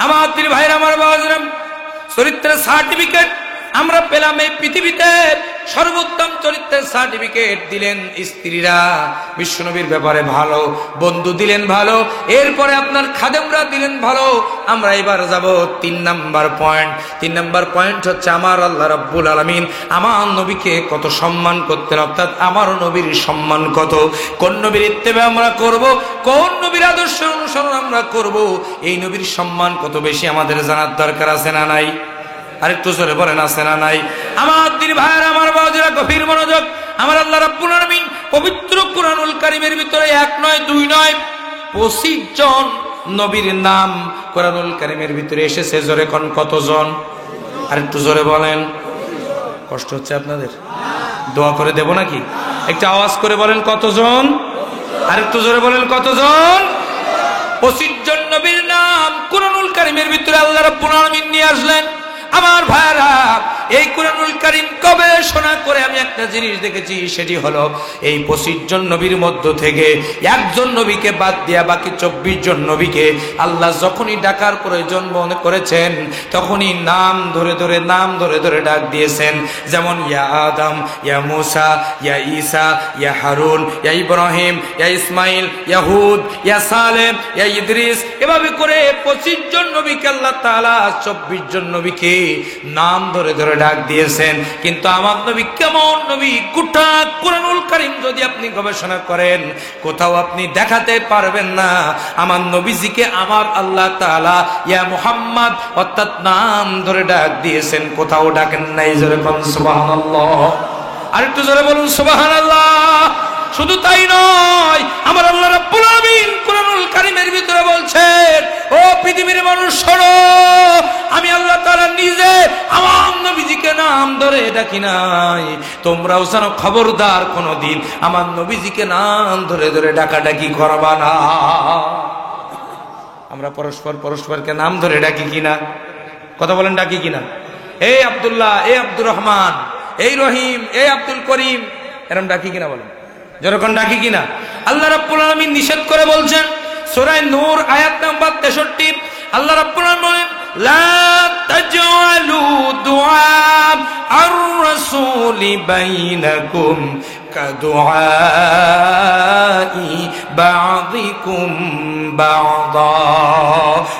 আমার দিল ভাইরা, আমার বাবাজিরা, চরিত্রের সার্টিফিকেট আমরা পেলাম এই পৃথিবীতে। সর্বোত্তম চরিত্রের সার্টিফিকেট দিলেন স্ত্রীরা, বিশ্বনবীর ব্যাপারে ভালো, বন্ধু দিলেন ভালো, এরপরে আপনার খাদেমরা দিলেন ভালো। আমরা এবার যাব 3 নম্বর পয়েন্ট। 3 নম্বর পয়েন্ট হচ্ছে আমার আল্লাহ রাব্বুল আলামিন আমার নবীকে কত সম্মান করতেন, অর্থাৎ আমার নবীর সম্মান কত, কোন নবীর ইত্তেবা আমরা করব, কোন নবীর আদর্শ অনুসরণ আমরা করব, এই নবীর সম্মান কত বেশি আমাদের জানার দরকার আছে না নাই? আরেকটু জোরে বলেন আছে না নাই? আমার দিন ভাইরা, আমার বাবাজিরা, গভীর মনোযোগ। আমার আল্লাহ রাব্বুল আলামিন পবিত্র কুরআনুল কারীমের ভিতরে 1 নয় 2 নয় 25 জন নবীর নাম কুরআনুল কারীমের ভিতরে এসেছে। জোরে কোন কতজন? আরেকটু জোরে বলেন। কষ্ট হচ্ছে আপনাদের? দোয়া করে দেব নাকি? একটু আওয়াজ করে বলেন কতজন? আরেকটু জোরে বলেন কতজন? 25 জন নবীর নাম কুরআনুল কারীমের ভিতরে আল্লাহ রাব্বুল আলামিন নিয়ে আসলেন। আমার ভাইরা, এই কুরআনুল কারীম গবেষণা করে আমি একটা জিনিস দেখেছি, সেটি হলো এই 25 জন নবীর মধ্য থেকে একজন নবীকে বাদ দিয়া বাকি 24 জন নবীকে আল্লাহ যখনই ডাকার প্রয়োজন মনে করেছেন, তখনই নাম ধরে ধরে ডাক দিয়েছেন। যেমন ইয়া আদম, ইয়া মূসা, ইয়া ঈসা, ইয়া হারুন, ইয়া ইব্রাহিম, ইয়া ইসমাইল, ইয়া হুদ, ইয়া সালেহ, ইয়া ইদ্রিস, এভাবে করে 25 জন নবীকে আল্লাহ তাআলা 24 জন নবীকে নাম ধরে ডাক দিয়েছেন। কিন্তু আমার নবী কেমন নবী, গোটা কুরআনুল কারীম যদি আপনি গবেষণা করেন, কোথাও আপনি দেখাতে পারবেন না আমার নবীজিকে আমার আল্লাহ তাআলা ইয়া মুহাম্মদ অর্থাৎ নাম ধরে ডাক দিয়েছেন, কোথাও ডাকেন নাই। জোরে বলুন সুবহানাল্লাহ। আরেকটু জোরে বলুন সুবহানাল্লাহ। শুধু তাই নয়, আমার আল্লাহ রাব্বুল আলামিন কুরআনুল কারীমের ভিতরে বলছেন, ও পৃথিবীর মানুষ শোনো, আমি আল্লাহ তাআলা নিজে আমার নবীজিকে নাম ধরে ডাকি নাই, তোমরাও যেন খবরদার কোনদিন আমার নবীজিকে নাম ধরে ডাকাডাকি করবা না। আমরা পরস্পরকে নাম ধরে ডাকি কিনা? কথা বলেন, ডাকি কিনা? এই আব্দুল্লাহ, এই আব্দুর রহমান, এই রহিম, এই আব্দুল করিম, এরকম ডাকি কিনা? বলেন যেরকম ডাকি কিনা? আল্লাহ রাব্বুল আলামিন নিষেধ করে বলছেন সূরা নূর আয়াত নাম্বার 63, আল্লাহ রাব্বুল আলামিন বলেন, লা তাজআলু দুআ আর-রাসূলি বাইনাকুম কাদুআই বাযিকুম বাযা।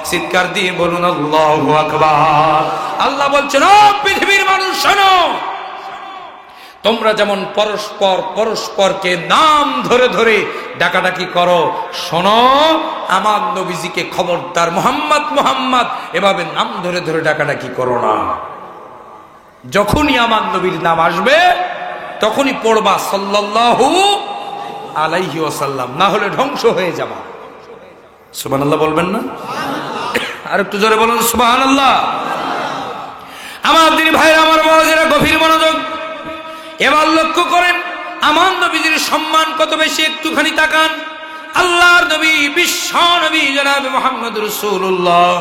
চিৎকার দিয়ে বলুন আল্লাহু আকবার। আল্লাহ বলছেন, ও পৃথিবীর মানুষ শোনো, তোমরা যেমন পরস্পরকে নাম ধরে ডাকাডাকি করো, শোনো আমার নবীজিকে খবরদার মুহাম্মদ এভাবে নাম ধরে ডাকাডাকি করো না। যখনই আমার নবীর নাম আসবে তখনই পড়বা সাল্লাল্লাহু আলাইহি ওয়াসাল্লাম, না হলে ধ্বংস হয়ে যাবা। সুবহানাল্লাহ বলবেন না? আর একটু জোরে বলুন সুবহানাল্লাহ। আমার দিনী ভাইরা, আমার বাবাজিরা, গভীর মনোযোগ। এবার লক্ষ্য করেন আমার নবীজির সম্মান কত বেশি, একটুখানি তাকান। আল্লাহর নবী, বিশ্ব নবী জনাব মুহাম্মদ রাসূলুল্লাহ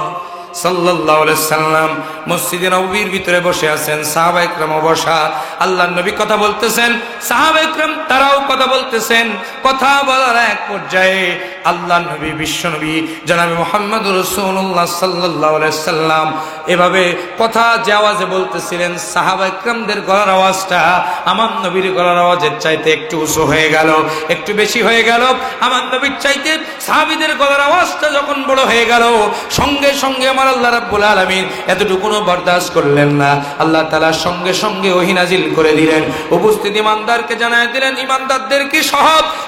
সাল্লাল্লাহু আলাইহি সাল্লাম মসজিদে নববীর ভিতরে বসে আছেন, সাহাবায়ে কেরামও বসা। আল্লাহর নবী কথা বলতেছেন, সাহাবায়ে কেরাম তারাও কথা বলতেছেন। কথা বলার এক পর্যায়ে আল্লাহর নবী, বিশ্ব নবী জনাবে মুহাম্মদুর রাসূলুল্লাহ সাল্লাল্লাহু আলাইহি সাল্লাম এভাবে কথা যে আওয়াজে বলতেছিলেন, সাহাবায়ে কেরামদের গলার আওয়াজটা আমার নবীর গলার আওয়াজের চাইতে একটু উঁচু হয়ে গেল, একটু বেশি হয়ে গেল। আমার নবীর চাইতে সাহাবীদের গলার আওয়াজটা যখন বড় হয়ে গেল, সঙ্গে সঙ্গে আমার আল্লাহ রাব্বুল আলামিন এতটুকুও বরদাস্ত করলেন না। আল্লাহ তাআলা সঙ্গে সঙ্গে ওহী নাজিল করে দিলেন, উপস্থিত ঈমানদারকে জানায় দিলেন, ঈমানদারদেরকে সহ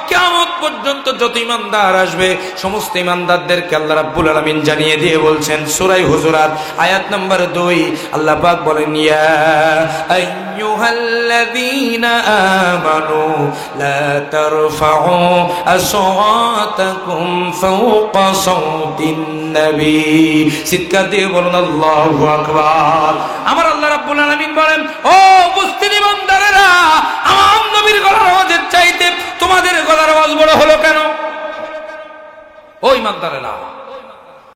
কিয়ামত পর্যন্ত যত ঈমানদার আসবে সমস্ত ঈমানদারদেরকে আল্লাহ রাব্বুল আলামিন জানিয়ে দিয়ে বলছেন, সূরা হুজুরাত আয়াত নম্বর 2 আল্লাহ পাক বলেন, ইয়া আইয়ুহাল্লাযীনা আমানু লা তারফাউ আসওয়াতাকুম ফাওকা সাওতিন নবী। চিৎকার দিয়ে বলুন আল্লাহু আকবার। আমার আল্লাহ রাব্বুল আলামিন বলেন, ও উপস্থিত ঈমানদারেরা, আমার নবীর গলার আওয়াজের চাইতে তোমাদের গলার আওয়াজ বড় হলো কেন? ও ঈমানদারেরা,